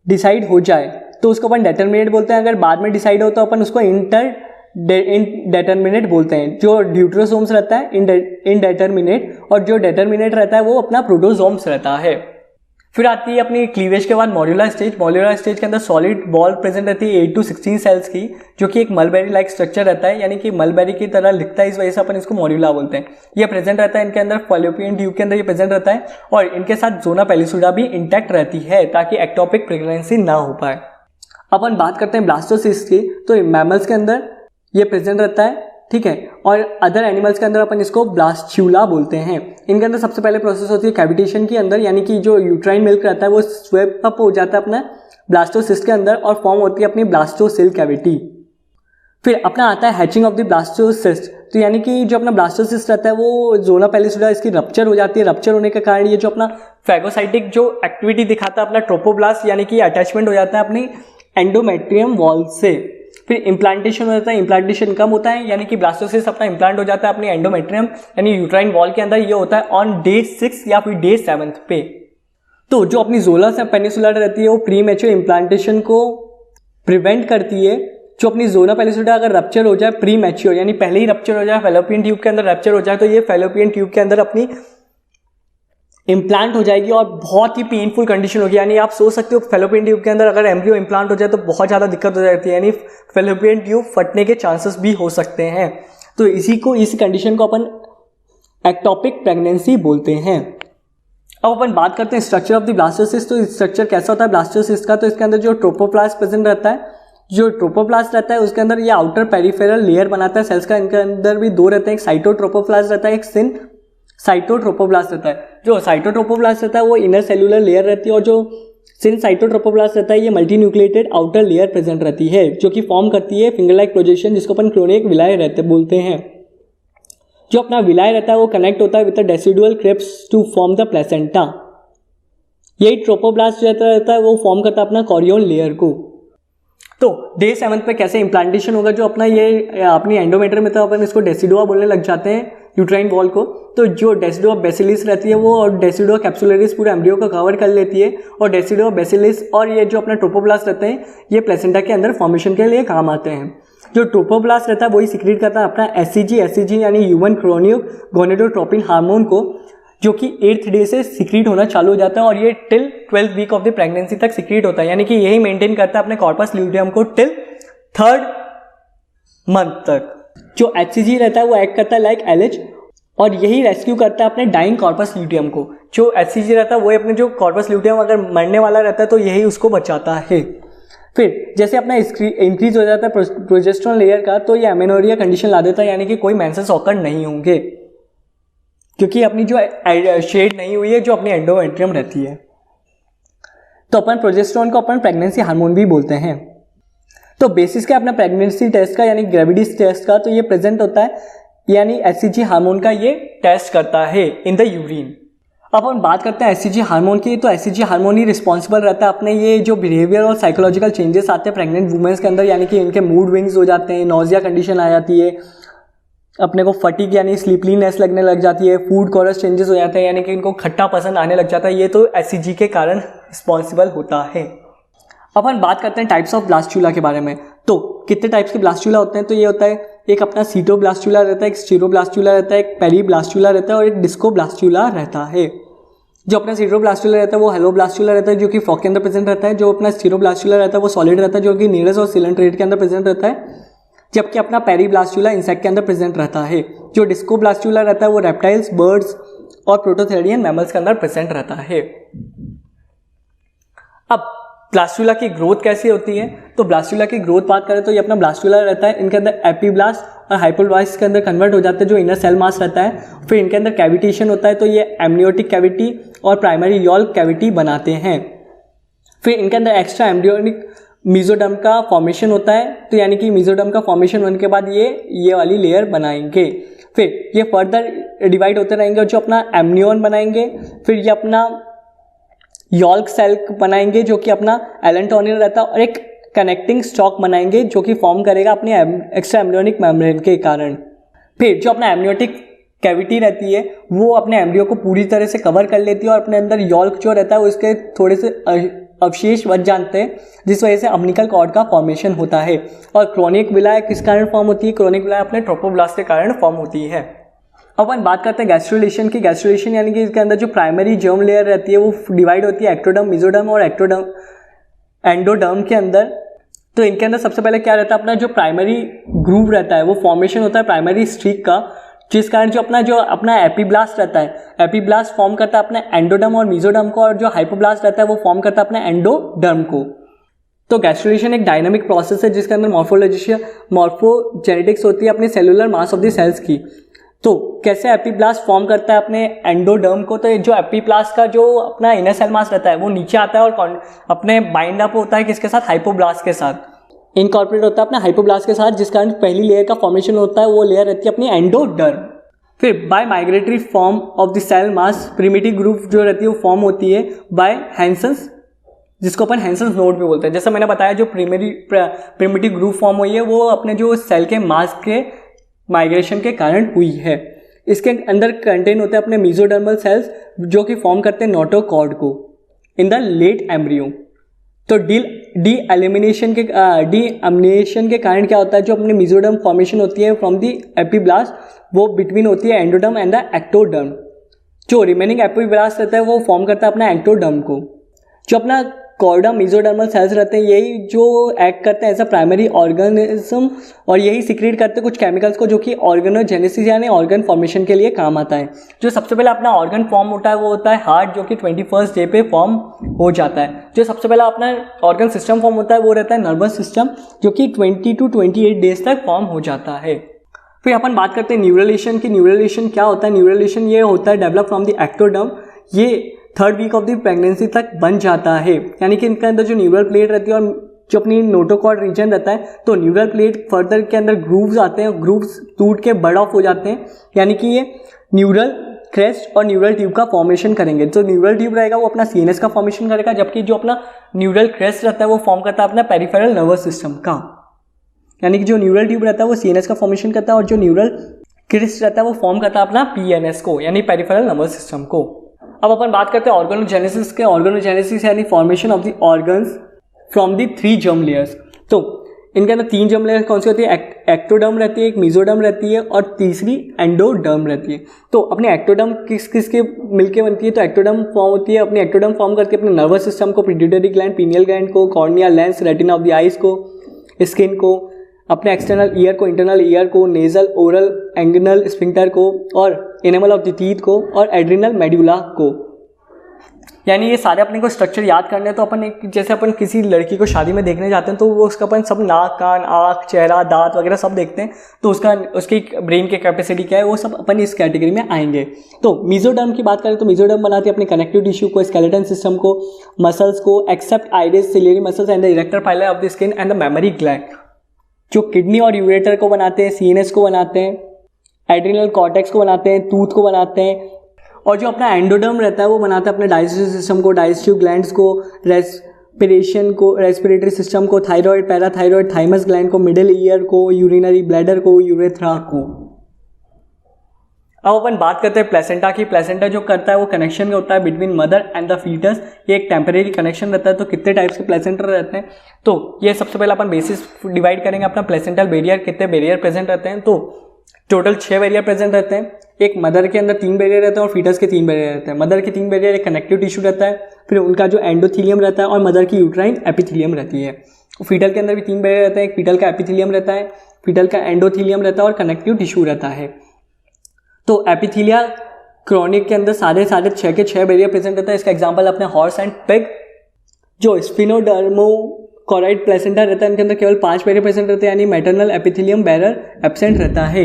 डिसाइड हो जाए तो उसको अपन डेटर्मिनेट बोलते हैं। अगर बाद में डिसाइड हो तो अपन उसको इनडेटर्मिनेट बोलते हैं। जो ड्यूट्रोसोम्स रहता है इनडेटर्मिनेट, और जो डेटर्मिनेट रहता है वो अपना प्रोटोजोम्स रहता है। फिर आती है अपनी क्लीवेज के बाद मॉड्यूलर स्टेज। मॉड्यूलर स्टेज के अंदर सॉलिड बॉल प्रेजेंट रहती है 8 to 16 सेल्स की, जो कि एक मलबेरी लाइक स्ट्रक्चर रहता है, यानी कि मलबेरी की तरह लिखता है, इस वजह से अपन इसको मॉड्यूला बोलते हैं। ये प्रेजेंट रहता है इनके अंदर, फैलोपियन ट्यूब के अंदर ये प्रेजेंट रहता है, और इनके साथ जोना पेलिसुडा भी इंटैक्ट रहती है ताकि एक्टोपिक प्रेगनेंसी ना हो पाए। अपन बात करते हैं ब्लास्टोसिस्ट की। तो मैमल्स के अंदर ये प्रेजेंट रहता है, ठीक है, और अदर एनिमल्स के अंदर अपन इसको ब्लास्ट्यूला बोलते हैं। इनके अंदर सबसे पहले प्रोसेस होती है कैविटेशन के अंदर, यानी कि जो यूट्राइन मिल्क रहता है वो स्वेप अप हो जाता है अपना ब्लास्टोसिस्ट के अंदर और फॉर्म होती है अपनी ब्लास्टोसेल कैविटी। फिर अपना आता है हैचिंग ऑफ द ब्लास्टोसिस्ट। तो यानी कि जो अपना ब्लास्टोसिस्ट रहता है वो जोना पेलिसुडा इसकी रप्चर हो जाती है। रप्चर होने के कारण ये जो अपना फैगोसाइटिक जो एक्टिविटी दिखाता है अपना ट्रोपोब्लास्ट, यानी कि अटैचमेंट हो जाता है अपनी एंडोमेट्रियम वॉल से। फिर इम्प्लांटेशन हो जाता है, इम्प्लांटेशन कम होता है, यानी कि ब्लास्टोसिस्ट अपना इम्प्लांट हो जाता है अपनी एंडोमेट्रियम यानी यूट्राइन वॉल के अंदर। ये होता है ऑन डे 6 या फिर डे 7 पे। तो जो अपनी जोला से पेनिसुलर रहती है वो प्री मैच्योर इम्प्लांटेशन को प्रिवेंट करती है। जो अपनी जोना पेनिसुलर अगर रप्चर हो जाए प्री मैच्योर, यानी पहले ही रप्चर हो जाए, फैलोपियन ट्यूब के अंदर रप्चर हो जाए, तो ये फैलोपियन ट्यूब के अंदर अपनी इम्प्लांट हो जाएगी और बहुत ही पेनफुल कंडीशन होगी। यानी आप सोच सकते हो फैलोपियन ट्यूब के अंदर अगर एम्ब्रियो इम्प्लांट हो जाए तो बहुत ज़्यादा दिक्कत हो जाती है, यानी फैलोपियन ट्यूब फटने के चांसेस भी हो सकते हैं। तो इस कंडीशन को अपन एक्टोपिक प्रेगनेंसी बोलते हैं। अब अपन बात करते हैं स्ट्रक्चर ऑफ द ब्लास्टोसिस्ट। तो स्ट्रक्चर कैसा होता है ब्लास्टोसिस्ट का, तो इसके अंदर जो ट्रोपोप्लास्ट प्रेजेंट रहता है, जो ट्रोपोप्लास्ट रहता है उसके अंदर ये आउटर पेरिफेरल लेयर बनाता है सेल्स का। इनके अंदर भी दो रहते हैं, एक साइटोट्रोपोप्लास्ट रहता है, एक सिन साइटोट्रोपोब्लास्ट रहता है। जो साइटोट्रोपोब्लास्ट रहता है वो इनर सेलुलर लेयर रहती है, और जो सिन साइटोट्रोपोब्लास्ट रहता है ये multi nucleated outer layer present रहती है, जो कि फॉर्म करती है फिंगर लाइक प्रोजेक्शन, जिसको अपन क्रोनिक विलाय रहते बोलते हैं। जो अपना विलाय रहता है वो कनेक्ट होता है with the decidual crypts to form the placenta. यही ट्रोपोब्लास्ट रहता है वो फॉर्म करता है अपना कॉरियोन लेयर को। तो डे 7 पे कैसे इम्प्लांटेशन होगा, जो अपना ये अपनी एंडोमेट्रियम में, तो अपन इसको डेसिडुआ बोलने लग जाते हैं यूट्राइन वॉल को। तो जो डेसिडुआ बेसिलिस रहती है वो और डेसिडुआ कैप्सुलरिस पूरे एम्ब्रियो को कवर कर लेती है, और डेसिडुआ बेसिलिस और ये जो अपना ट्रोपोब्लास्ट रहते हैं ये प्लेसेंटा के अंदर फॉर्मेशन के लिए काम आते हैं। जो ट्रोपोब्लास्ट रहता है वही सिक्रीट करता है अपना एससीजी यानी ह्यूमन क्रोनिक गोनेडोट्रोपिन हार्मोन को, जो कि 8th डे से सिक्रीट होना चालू हो जाता है और ये till 12th week of the pregnancy तक सिक्रीट होता है, यानी कि यही मेंटेन करता है अपने कॉर्पस ल्यूटियम को टिल 3rd मंथ तक। जो HCG रहता है वो एक्ट करता है लाइक LH और यही रेस्क्यू करता है अपने डाइंग कॉर्पस ल्यूटियम को। जो HCG रहता है वो अपने जो कॉर्पस ल्यूटियम अगर मरने वाला रहता है तो यही उसको बचाता है। फिर जैसे अपना इंक्रीज हो जाता है प्रोजेस्टेरोन लेयर का तो ये एमेनोरिया कंडीशन ला देता है, यानी कि कोई मेंसेस ऑकर नहीं होंगे क्योंकि अपनी जो शेड नहीं हुई है जो अपनी एंडोमेट्रियम रहती है। तो अपन प्रोजेस्टेरोन को अपन प्रेगनेंसी हार्मोन भी बोलते हैं। तो बेसिस का अपना प्रेगनेंसी टेस्ट का यानी ग्रेविडिस टेस्ट का तो ये प्रेजेंट होता है, यानी HCG हार्मोन का ये टेस्ट करता है इन द यूरिन। अब हम बात करते हैं HCG हार्मोन की। तो HCG हार्मोन ही रिस्पॉन्सिबल रहता है अपने ये जो बिहेवियर और साइकोलॉजिकल चेंजेस आते हैं प्रेग्नेंट वुमेन्स के अंदर, यानी कि इनके मूड विंग्स हो जाते हैं, नोजिया कंडीशन आ जाती है, अपने को फटीग यानी स्लीपलीनेस लगने लग जाती है, फूड कॉरस चेंजेस हो जाते हैं यानी कि इनको खट्टा पसंद आने लग जाता है। ये तो HCG के कारण रिस्पॉन्सिबल होता है। अब हम बात करते हैं टाइप्स ऑफ ब्लास्टुला के बारे में। तो कितने टाइप्स के ब्लास्टुला होते हैं? तो ये होता है एक अपना सीटोब्लास्टुला रहता है, एक स्टीरोब्लास्टुला रहता है, एक पेरीब्लास्टुला रहता है और एक डिस्कोब्लास्टुला रहता है। जो अपना सीटोब्लास्टुला रहता है वो हेलोब्लास्टुला रहता है जो कि फॉक के अंदर प्रेजेंट रहता है। जो अपना स्टीरोब्लास्टुला रहता है वो सॉलिड रहता है जो कि नीरस और सिलेंट्रेट के अंदर प्रेजेंट रहता है, जबकि अपना पेरीब्लास्टुला इंसेक्ट के अंदर प्रेजेंट रहता है। जो डिस्कोब्लास्टुला रहता है वो रेप्टाइल्स, बर्ड्स और प्रोटोथेरियन मैमल्स के अंदर प्रेजेंट रहता है। अब ब्लास्टुला की ग्रोथ कैसी होती है? तो ब्लास्टुला की ग्रोथ बात करें तो ये अपना ब्लास्टुला रहता है, इनके अंदर एपीब्लास्ट और हाइपोब्लास्ट के अंदर कन्वर्ट हो जाते हैं जो इनर सेल मास रहता है। फिर इनके अंदर कैविटेशन होता है तो ये एमनियोटिक कैविटी और प्राइमरी यॉल्क कैविटी बनाते हैं। फिर इनके अंदर एक्स्ट्रा एम्ब्रियोनिक मीजोडर्म का फॉर्मेशन होता है, तो यानी कि मीजोडर्म का फॉर्मेशन होने के बाद ये वाली लेयर बनाएंगे। फिर ये फर्दर डिवाइड होते रहेंगे और जो अपना एमनियन बनाएंगे, फिर ये अपना यॉल्क सेल बनाएंगे जो कि अपना एलेंटोनियल रहता है और एक कनेक्टिंग स्टॉक बनाएंगे जो कि फॉर्म करेगा अपने एक्स्ट्रा एम्ब्रियोनिक मेम्ब्रेन के कारण। फिर जो अपना एमनियोटिक कैविटी रहती है वो अपने एम्ब्रियो को पूरी तरह से कवर कर लेती है और अपने अंदर यॉल्क जो रहता है वो इसके थोड़े से अवशेष बच जाते हैं जिस वजह से अम्बिलिकल कॉर्ड का फॉर्मेशन होता है। और क्रोनिक विलाय किस कारण फॉर्म होती है? क्रोनिक विलाय अपने ट्रोपोब्लास्ट के कारण फॉर्म होती है। अब अपन बात करते हैं गैस्ट्रुलेशन की। गैस्ट्रुलेशन यानी कि इसके अंदर जो प्राइमरी जर्म लेयर रहती है वो डिवाइड होती है एक्टोडर्म, मेसोडर्म और एंडोडर्म के अंदर। तो इनके अंदर सबसे पहले क्या रहता है, अपना जो प्राइमरी ग्रूव रहता है वो फॉर्मेशन होता है प्राइमरी स्ट्रिक का, जिस कारण जो अपना एपीब्लास्ट रहता है, एपीब्लास्ट फॉर्म करता है अपने एंडोडर्म और मेसोडर्म को, और जो हाइपोब्लास्ट रहता है वो फॉर्म करता है अपने एंडोडर्म को। तो गैस्ट्रुलेशन एक डायनामिक प्रोसेस है जिसके अंदर मॉर्फोजेनेटिक्स होती है अपने cellular mass of the cells की। तो कैसे एपीब्लास्ट फॉर्म करता है अपने एंडोडर्म को? तो जो एपीब्लास्ट का जो अपना इनर सेल मास रहता है वो नीचे आता है और अपने बाइंड अप होता है किसके साथ? हाइपोब्लास्ट के साथ, इनकॉर्पोरेट होता है अपने हाइपोब्लास्ट के साथ, जिस कारण पहली लेयर का फॉर्मेशन होता है वो लेयर रहती है अपनी एंडोडर्म। फिर by migratory form of the cell mass primitive group जो रहती है वो फॉर्म होती है बाय हैंसन्स, जिसको अपन हैंसन्स नोड भी बोलते हैं। जैसा मैंने बताया जो प्रिमिटिव ग्रुप फॉर्म हुई है वो अपने जो सेल के मास के माइग्रेशन के कारण हुई है। इसके अंदर कंटेन होते हैं अपने मेसोडर्मल सेल्स जो कि फॉर्म करते हैं नोटोकॉर्ड को इन द लेट एम्ब्रियो। तो डी एलिमिनेशन के कारण क्या होता है, जो अपने मेसोडर्म फॉर्मेशन होती है फ्रॉम दी एपीब्लास्ट वो बिटवीन होती है एंडोडर्म एंड द एक्टोडर्म। जो रिमेनिंग एपीब्लास्ट रहता है वो फॉर्म करता है अपना एक्टोडर्म को। जो अपना कॉर्डा मेसोडर्मल सेल्स रहते हैं यही जो एक्ट करते हैं एज अ प्राइमरी ऑर्गेनिज्म और यही सिक्रीट करते हैं कुछ केमिकल्स को जो कि ऑर्गेनोजेनेसिस यानी ऑर्गन फॉर्मेशन के लिए काम आता है। जो सबसे पहले अपना ऑर्गन फॉर्म होता है वो होता है हार्ट, जो कि 21st डे पे फॉर्म हो जाता है। जो सबसे पहला अपना ऑर्गन सिस्टम फॉर्म होता है वो रहता है नर्वस सिस्टम, जो कि 20 to 28 डेज तक फॉर्म हो जाता है। फिर अपन बात करते हैं न्यूरलेशन की। न्यूरलेशन क्या होता है? न्यूरलेशन ये होता है डेवलप फ्रॉम द एक्टोडर्म, ये 3rd week of the pregnancy तक बन जाता है। यानी कि इनके अंदर जो न्यूरल प्लेट रहती है और जो अपनी नोटोकॉर्ड रीजन रहता है, तो न्यूरल प्लेट फर्दर के अंदर ग्रूव्स आते हैं, ग्रूव्स टूट के बर्ड ऑफ हो जाते हैं, यानी कि ये न्यूरल क्रेस्ट और न्यूरल ट्यूब का फॉर्मेशन करेंगे। जो न्यूरल ट्यूब रहेगा वो अपना सीएनएस का फॉर्मेशन करेगा, जबकि जो अपना न्यूरल क्रेस्ट रहता है वो फॉर्म करता है अपना पेरिफेरल नर्वस सिस्टम का। यानी कि जो न्यूरल ट्यूब रहता है वो सीएनएस का फॉर्मेशन करता है और जो न्यूरल क्रेस्ट रहता है वो फॉर्म करता है अपना पीएनएस को यानी पेरिफेरल नर्वस सिस्टम को। अब अपन बात करते हैं ऑर्गेनोजेनेसिस के। ऑर्गेनोजेनेसिस यानी formation of the organs from the 3 germ layers. तो इनके अंदर 3 जर्म लेयर कौन सी होती है? एक्टोडर्म रहती है, एक मेसोडर्म रहती है और तीसरी एंडोडर्म रहती है। तो अपनी एक्टोडर्म किसके मिलके बनती है? तो एक्टोडर्म फॉर्म होती है, अपनी एक्टोडर्म फॉर्म करके अपने नर्वस सिस्टम को, पिट्यूटरी ग्लैंड, पीनियल ग्लैंड को, cornea, lens, retina of the eyes को, स्किन को, अपने एक्सटर्नल ईयर को, इंटरनल ईयर को, नेजल, ओरल, एंगनल स्फिंक्टर को और एनिमल ऑफ द टीथ को और एड्रिनल मेडुला को। यानी ये सारे अपने को स्ट्रक्चर याद करने हैं। तो अपन एक जैसे अपन किसी लड़की को शादी में देखने जाते हैं तो वो उसका अपन सब नाक, कान, आँख, चेहरा, दांत वगैरह सब देखते हैं, तो उसकी ब्रेन की कैपेसिटी क्या है वो सब अपन इस कैटेगरी में आएंगे। तो मेसोडर्म की बात करें तो मेसोडर्म बनाती है अपने कनेक्टिव टिश्यू को, स्केलेटन सिस्टम को, मसल्स को, except iris, ciliary muscles and the erector pili of the skin and the memory gland. जो किडनी और यूरेटर को बनाते हैं, सीएनएस को बनाते हैं, एड्रिनल कॉर्टेक्स को बनाते हैं, टूथ को बनाते हैं, और जो अपना एंडोडर्म रहता है वो बनाता है अपने डाइजेस्टिव सिस्टम को, डाइजेस्टिव ग्लैंड्स को, रेस्पिरेशन को, रेस्पिरेटरी सिस्टम को, थायराइड, पैराथायराइड, थाइमस ग्लैंड को, मिडिल ईयर को, यूरिनरी ब्लैडर को, यूरेथ्रा को। अब अपन बात करते हैं प्लेसेंटा की। प्लेसेंटा जो करता है वो कनेक्शन में होता है between mother and the foetus. ये एक टेम्परेरी कनेक्शन रहता है। तो कितने टाइप्स के प्लेसेंटा रहते हैं, तो ये सबसे पहले अपन बेसिस डिवाइड करेंगे अपना प्लेसेंटल बैरियर, कितने बैरियर प्रेजेंट रहते हैं। तो टोटल 6 बैरियर प्रेजेंट रहते हैं। एक मदर के अंदर 3 बैरियर रहते हैं और फीटस के 3 बैरियर रहते हैं। मदर के 3 बैरियर, एक कनेक्टिव टिश्यू रहता है, फिर उनका जो एंडोथीलियम रहता है और मदर की यूट्राइन एपिथीलियम रहती है। फीटल के अंदर भी 3 बैरियर रहते हैं, एक फीटल का एपिथीलियम रहता है, फीटल का एंडोथीलियम रहता है और कनेक्टिव टिश्यू रहता है। तो एपिथीलिया क्रॉनिक के अंदर साढ़े 6 के 6 बैरियर प्रेजेंट रहता है। इसका एग्जाम्पल अपने हॉर्स एंड पिग। जो स्फिनोडर्मोकोरॉइड प्लेसेंटा रहता है इनके अंदर केवल 5 बैरियर प्रेजेंट रहते हैं, यानी मैटरनल एपिथीलियम बैरियर एब्सेंट रहता है।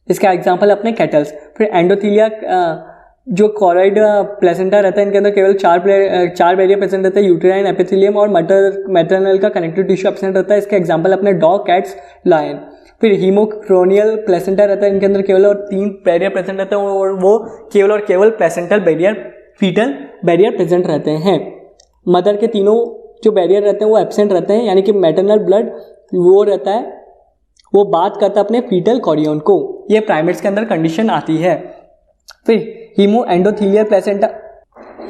इसका एग्जाम्पल अपने कैटल्स। फिर एंडोथीलिया जो कॉरॉइड प्लेसेंटा रहता है इनके अंदर केवल 4 बैरियर प्रेजेंट रहते हैं, यूटेराइन एपिथेलियम और मैटरनल का कनेक्टिव टिश्यू एब्सेंट रहता है। इसका एग्जाम्पल अपने डॉग, कैट्स, लायन। फिर हीमोक्रोनियल प्लेसेंटा रहता है इनके अंदर केवल और 3 बैरियर प्रेजेंट रहते हैं और वो केवल और केवल placental barrier, foetal barrier present रहते हैं। मदर के तीनों जो बैरियर रहते हैं वो एब्सेंट रहते हैं, यानी कि मैटरनल ब्लड वो रहता है, वो बात करता है अपने फीटल कॉरियन को। ये प्राइमेट्स के अंदर कंडीशन आती है। फिर हीमो एंडोथीलियल प्लेसेंटा,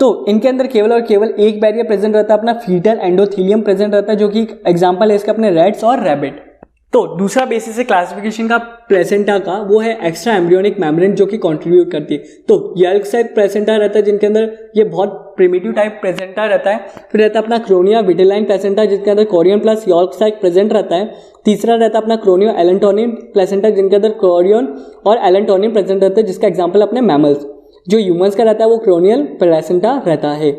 तो इनके अंदर केवल और केवल एक बैरियर प्रेजेंट रहता है, अपना फीटल एंडोथीलियम प्रेजेंट रहता है, जो कि एग्जांपल है इसका अपने रैट्स और रैबिट। तो दूसरा बेसिस है क्लासिफिकेशन का प्लेसेंटा का, वो है एक्स्ट्रा एम्ब्रियोनिक मेम्ब्रेन जो कि कंट्रीब्यूट करती है। तो यल्क साइड प्लेसेंटा रहता है जिनके अंदर ये बहुत प्रिमिटिव टाइप प्लेसेंटा रहता है। फिर रहता है अपना क्रोनिया विटेलाइन प्लेसेंटा जिसके अंदर कोरियन प्लस यल्क साइड प्रेजेंट रहता है। तीसरा रहता है अपना क्रोनियो एलेंटोनियन प्लेसेंटा जिनके अंदर कोरियन और एलेंटोनियन प्रेजेंट रहता है, जिसका एग्जाम्पल अपने मैमल्स। जो ह्यूमंस का रहता है वो क्रोनियल प्लेसेंटा रहता है।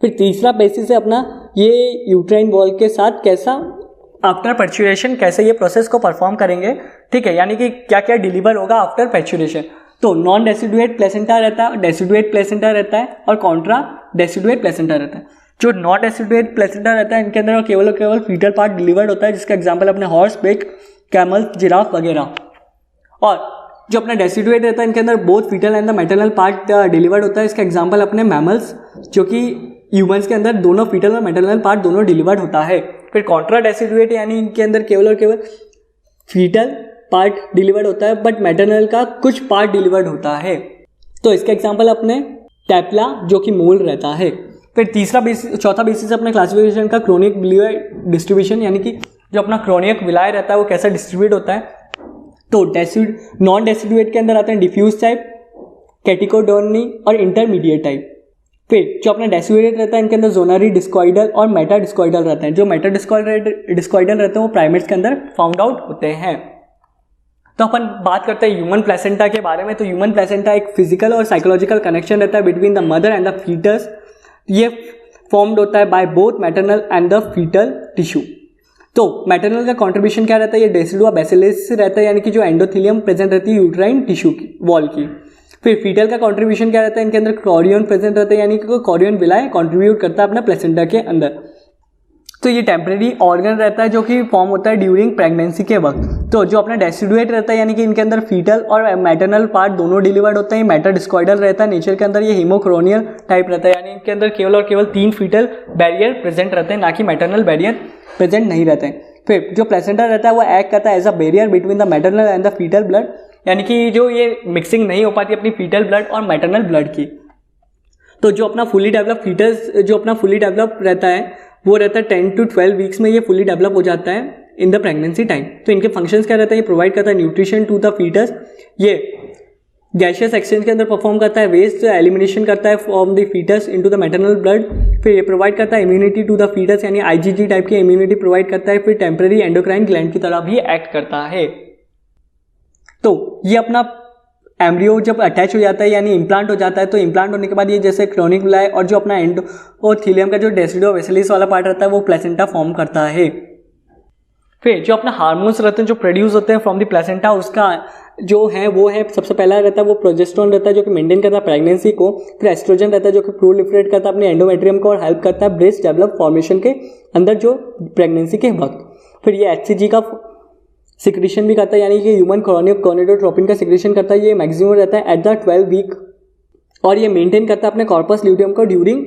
फिर तीसरा बेसिस है अपना ये यूट्राइन वॉल के साथ कैसा आफ्टर पैचुरेशन कैसे ये प्रोसेस को परफॉर्म करेंगे, ठीक है, यानी कि क्या क्या डिलीवर होगा आफ्टर पैचुरेशन। तो नॉन डेसिडुएट प्लेसेंटा रहता है, डेसिडुएट प्लेसेंटा रहता है और कॉन्ट्रा डेसिडुएट प्लेसेंटा रहता है। जो नॉन डेसिडुएट प्लेसेंटा रहता है इनके अंदर केवल और केवल फीटल पार्ट डिलीवर्ड होता है, जिसका एग्जाम्पल अपने हॉर्स, पिग, कैमल, जिराफ वगैरह। और जो अपना डेसिडुएट रहता है इनके अंदर both foetal and the maternal part delivered होता है, इसका एग्जाम्पल अपने मैमल्स, जो कि ह्यूमंस के अंदर दोनों फीटल और मैटरनल पार्ट दोनों डिलीवर्ड होता है। फिर कॉन्ट्रा डेसिडुएट यानी इनके अंदर केवल और केवल फीटल पार्ट डिलीवर्ड होता है बट मैटरनल का कुछ पार्ट डिलीवर्ड होता है। तो इसका एग्जाम्पल अपने टैप्ला जो कि मूल रहता है। फिर चौथा बेसिस अपने क्लासिफिकेशन का क्रोनिक विलाय डिस्ट्रीब्यूशन, यानी कि जो अपना क्रोनिक विलाय रहता है वो कैसा डिस्ट्रीब्यूट होता है। तो नॉन डेसिडुएट के अंदर आते हैं डिफ्यूज टाइप, कैटिकोडोनी और इंटरमीडिएट टाइप। फिर जो अपना डेसिडुएट रहता है इनके अंदर जोनरी डिस्कॉइडल और मेटा डिस्कॉइडल रहते हैं। जो मेटा डिस्कॉइडल रहते हैं वो प्राइमेट्स के अंदर फाउंड आउट होते हैं। तो अपन बात करते हैं ह्यूमन प्लेसेंटा के बारे में। तो ह्यूमन प्लेसेंटा एक फिजिकल और साइकोलॉजिकल कनेक्शन रहता है between the mother and the foetus. ये फॉर्म्ड होता है by both maternal and the foetal tissue. तो मैटरनल का कंट्रीब्यूशन क्या रहता है, ये डेसिडुआ बैसिलस रहता है, यानी कि जो एंडोथीलियम प्रेजेंट रहती है यूट्राइन टिश्यू की वॉल की। फिर फीटल का कंट्रीब्यूशन क्या रहता है, इनके अंदर कोरियन प्रेजेंट रहता है, यानी कि कोरियन विलाय कंट्रीब्यूट करता है अपना प्लेसेंटा के अंदर। तो ये टेम्परेरी ऑर्गन रहता है जो कि फॉर्म होता है ड्यूरिंग प्रेगनेंसी के वक्त। तो जो अपना डेसिडुएट रहता है यानी कि इनके अंदर फीटल और मैटरनल पार्ट दोनों डिलीवर्ड होते हैं। मेटा डिस्कॉइडल रहता है नेचर के अंदर, ये हीमोक्रोनियल टाइप रहता है, यानी इनके अंदर केवल और केवल 3 फीटल बैरियर प्रेजेंट रहते हैं, ना कि मैटरनल बैरियर प्रेजेंट नहीं रहते हैं। फिर जो प्लेसेंटा रहता है वो एक्ट करता है as a barrier between the maternal and the foetal blood, यानी कि जो ये मिक्सिंग नहीं हो पाती अपनी फीटल ब्लड और मैटरनल ब्लड की। तो जो अपना फुली डेवलप फीटस जो अपना फुली डेवलप रहता है वो रहता है 10 to 12 वीक्स में ये फुली डेवलप हो जाता है इन द प्रेगनेंसी टाइम। तो इनके फंक्शंस क्या रहता है, ये प्रोवाइड करता है न्यूट्रिशन टू द फीटस, ये गैशियस एक्सचेंज के अंदर परफॉर्म करता है, वेस्ट एलिमिनेशन करता है from the foetus into the maternal blood, फिर ये प्रोवाइड करता है इम्यूनिटी टू द फीटस यानी आईजीजी टाइप की इम्यूनिटी प्रोवाइड करता है, फिर टेम्पररी एंडोक्राइन ग्लैंड की तरह भी एक्ट करता है। तो ये अपना एम्ब्रियो जब अटैच हो जाता है यानी इम्प्लांट हो जाता है, तो इम्प्लांट होने के बाद ये जैसे क्रोनिक विलाई और जो अपना एंडोथेलियम का जो डेसिडो वेसिलिस वाला पार्ट रहता है वो प्लेसेंटा फॉर्म करता है। फिर जो अपना हार्मोन्स रहते हैं जो प्रोड्यूस होते हैं फ्रॉम द प्लेसेंटा, उसका जो है वो है सबसे पहला रहता है वो प्रोजेस्टेरोन रहता है जो कि मेंटेन करता है प्रेगनेंसी को, फिर एस्ट्रोजन रहता है जो कि प्रोलिफरेट करता है अपने एंडोमेट्रियम को और हेल्प करता है ब्रेस्ट डेवलप फॉर्मेशन के अंदर जो प्रेगनेंसी के वक्त। फिर ये एचसीजी का सिक्रीशन भी करता है यानी कि ह्यूमन गोनेडोट्रोपिन का सिक्रीशन करता है, ये मैक्सिमम रहता है एट द 12 वीक और ये मेंटेन करता है अपने कॉर्पस ल्यूटियम को ड्यूरिंग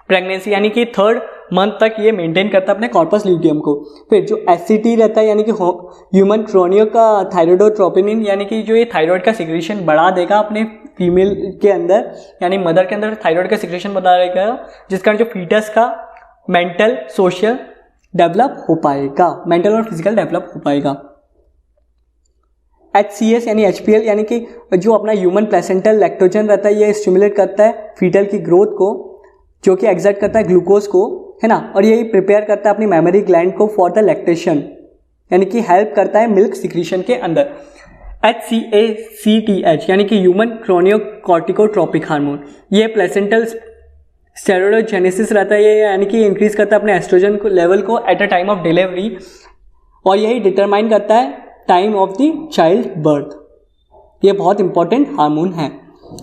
प्रेगनेंसी यानी कि 3rd मंथ तक ये मेंटेन करता है अपने कॉर्पस ल्यूटियम को। फिर जो एससीटी रहता है यानी कि ह्यूमन क्रोनियो का थायरोडोट्रोपिनिन यानी कि जो ये थायराइड का सिक्रीशन बढ़ा देगा अपने फीमेल के अंदर यानी मदर के अंदर थायराइड का सिक्रीशन बढ़ा देगा, जिसका जो फीटस का मेंटल सोशल डेवलप हो पाएगा, मेंटल और फिजिकल डेवलप हो पाएगा। HCS यानी HPL यानी कि जो अपना ह्यूमन प्लेसेंटल लैक्टोजन रहता है ये स्टिमुलेट करता है फीटल की ग्रोथ को, जो कि एक्सर्ट करता है ग्लूकोज को, है ना, और यही प्रिपेयर करता है अपनी मेमोरी ग्लैंड को फॉर द लैक्टेशन यानी कि हेल्प करता है मिल्क सिक्रीशन के अंदर। HCACTH यानी कि ह्यूमन क्रोनियोकॉर्टिकोट्रोपिक हार्मोन, ये प्लेसेंटल स्टेरोइडोजेनेसिस रहता है, ये यानी कि इंक्रीज करता है अपने एस्ट्रोजन लेवल को at a time of delivery और यही डिटरमाइन करता है time of the child birth. ये बहुत इंपॉर्टेंट हार्मोन है।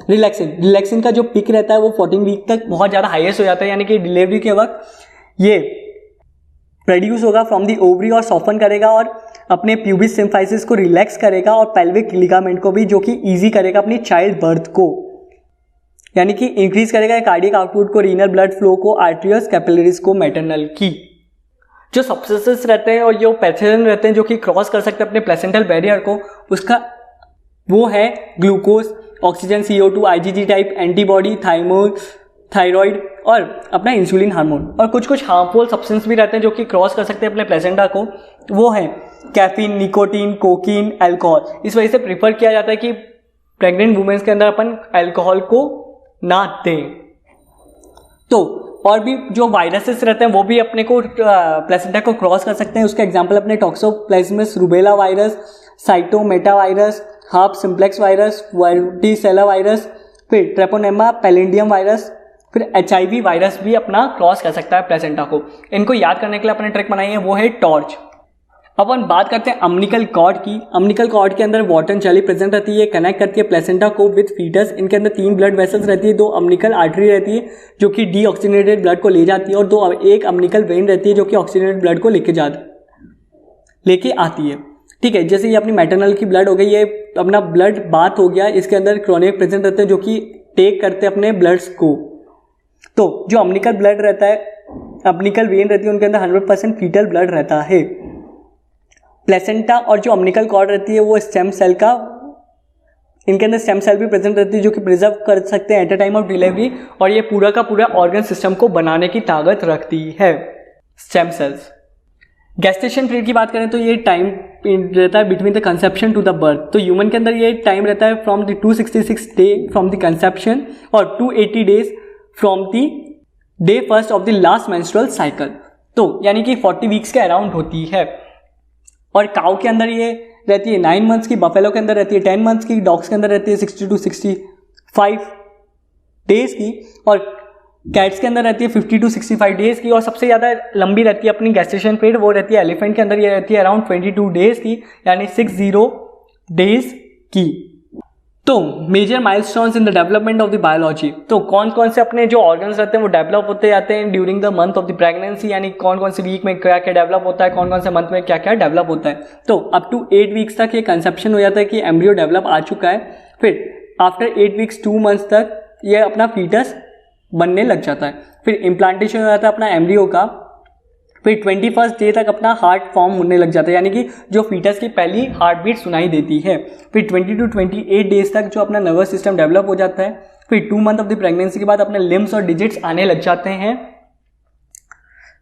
रिलैक्सिन का जो पिक रहता है वो 14 वीक तक बहुत ज़्यादा हाईएस्ट हो जाता है यानी कि डिलीवरी के वक्त ये प्रोड्यूस होगा फ्रॉम दी ओवरी और सॉफ्टन करेगा और अपने प्यूबिस सिम्फाइसिस को रिलैक्स करेगा और पेल्विक लिगामेंट को भी, जो कि ईजी करेगा अपनी चाइल्ड बर्थ को, यानी कि इंक्रीज करेगा कार्डियक आउटपुट को, रीनल ब्लड फ्लो को, आर्टरियस कैपिलरीज को मैटरनल की। जो सब्सटेंसेस रहते हैं और जो पैथोजन रहते हैं जो कि क्रॉस कर सकते हैं अपने प्लेसेंटल बैरियर को, उसका वो है glucose, oxygen, CO2, IgG type antibody, thyroid और अपना इंसुलिन हार्मोन। और कुछ हार्मफुल सब्सटेंस भी रहते हैं जो कि क्रॉस कर सकते हैं अपने प्लेसेंटा को, वो है कैफीन, निकोटीन, कोकीन, अल्कोहल। इस वजह से प्रीफर किया जाता है कि प्रेग्नेंट वुमेन्स के अंदर अपन अल्कोहल को ना दें। तो और भी जो वायरसेस रहते हैं वो भी अपने को प्लेसेंटा को क्रॉस कर सकते हैं। उसका एग्जांपल अपने toxoplasmosis rubella virus, cytomegalo virus, हाफ सिंप्लेक्स वायरस, वर्टिसेला वायरस, फिर ट्रेपोनेमा पैलिडियम वायरस, फिर HIV वायरस भी अपना क्रॉस कर सकता है प्लेसेंटा को। इनको याद करने के लिए अपने ट्रिक बनाई है, वो है टॉर्च। अब अपन बात करते हैं अम्निकल कॉर्ड की। अम्निकल कॉर्ड के अंदर वाटर जेली प्रेजेंट रहती है, कनेक्ट करती है प्लेसेंटा को विद फीटस। इनके अंदर 3 ब्लड वेसल्स रहती है, 2 अम्निकल आर्टरी रहती है जो कि डीऑक्सीजनेटेड ब्लड को ले जाती है और एक अम्निकल वेन रहती है जो कि ऑक्सीजनेटेड ब्लड को लेके आती है। ठीक है, जैसे ये अपनी मैटरनल की ब्लड हो गई, ये अपना ब्लड बाथ हो गया, इसके अंदर क्रोनिक प्रेजेंट रहते हैं जो कि टेक करते हैं अपने ब्लड्स को। तो जो अम्निकल ब्लड रहता है, अम्निकल वेन रहती है, उनके अंदर 100% फीटल ब्लड रहता है। प्लेसेंटा और जो अम्निकल कॉर्ड रहती है वो स्टेम सेल का, इनके अंदर स्टेम सेल भी प्रेजेंट रहती है जो कि प्रिजर्व कर सकते हैं at a time of delivery, और ये पूरा का पूरा ऑर्गन सिस्टम को बनाने की ताकत रखती है स्टेम सेल्स। गेस्टेशन पीरियड की बात करें तो ये टाइम रहता है between the conception to the birth. तो ह्यूमन के अंदर ये टाइम रहता है from the 266 day from the conception और 280 days from the day first of the last menstrual cycle. तो यानी कि 40 वीक्स के अराउंड होती है। और काउ के अंदर ये रहती है 9 मंथ्स की, बफेलो के अंदर रहती है 10 मंथ्स की, डॉग्स के अंदर रहती है 60 to 65 डेज की, और कैट्स के अंदर रहती है 50 to 65 डेज की। और सबसे ज़्यादा लंबी रहती है अपनी गेस्टेशन पीरियड, वो रहती है एलिफेंट के अंदर, ये रहती है अराउंड 22 डेज की, यानी 60 डेज की। तो major milestones in the development of the biology. तो कौन कौन से अपने जो ऑर्गन्स रहते हैं वो डेवलप होते जाते हैं during the month of the pregnancy, यानी कौन कौन से वीक में क्या क्या डेवलप होता है, कौन कौन से मंथ में क्या क्या डेवलप होता है। तो अप टू 8 वीक्स तक ये कंसेप्शन हो जाता है कि एम्ब्रियो डेवलप आ चुका है। फिर आफ्टर 8 वीक्स 2 मंथ्स तक ये अपना फीटस बनने लग जाता है। फिर इम्प्लांटेशन हो जाता है अपना एम्ब्रियो का। फिर 21st डे तक अपना हार्ट फॉर्म होने लग जाता है, यानी कि जो फीटस की पहली हार्ट बीट सुनाई देती है। फिर 20 to 28 डेज तक जो अपना नर्वस सिस्टम डेवलप हो जाता है। फिर 2 मंथ ऑफ द प्रेगनेंसी के बाद अपने लिम्स और डिजिट्स आने लग जाते हैं।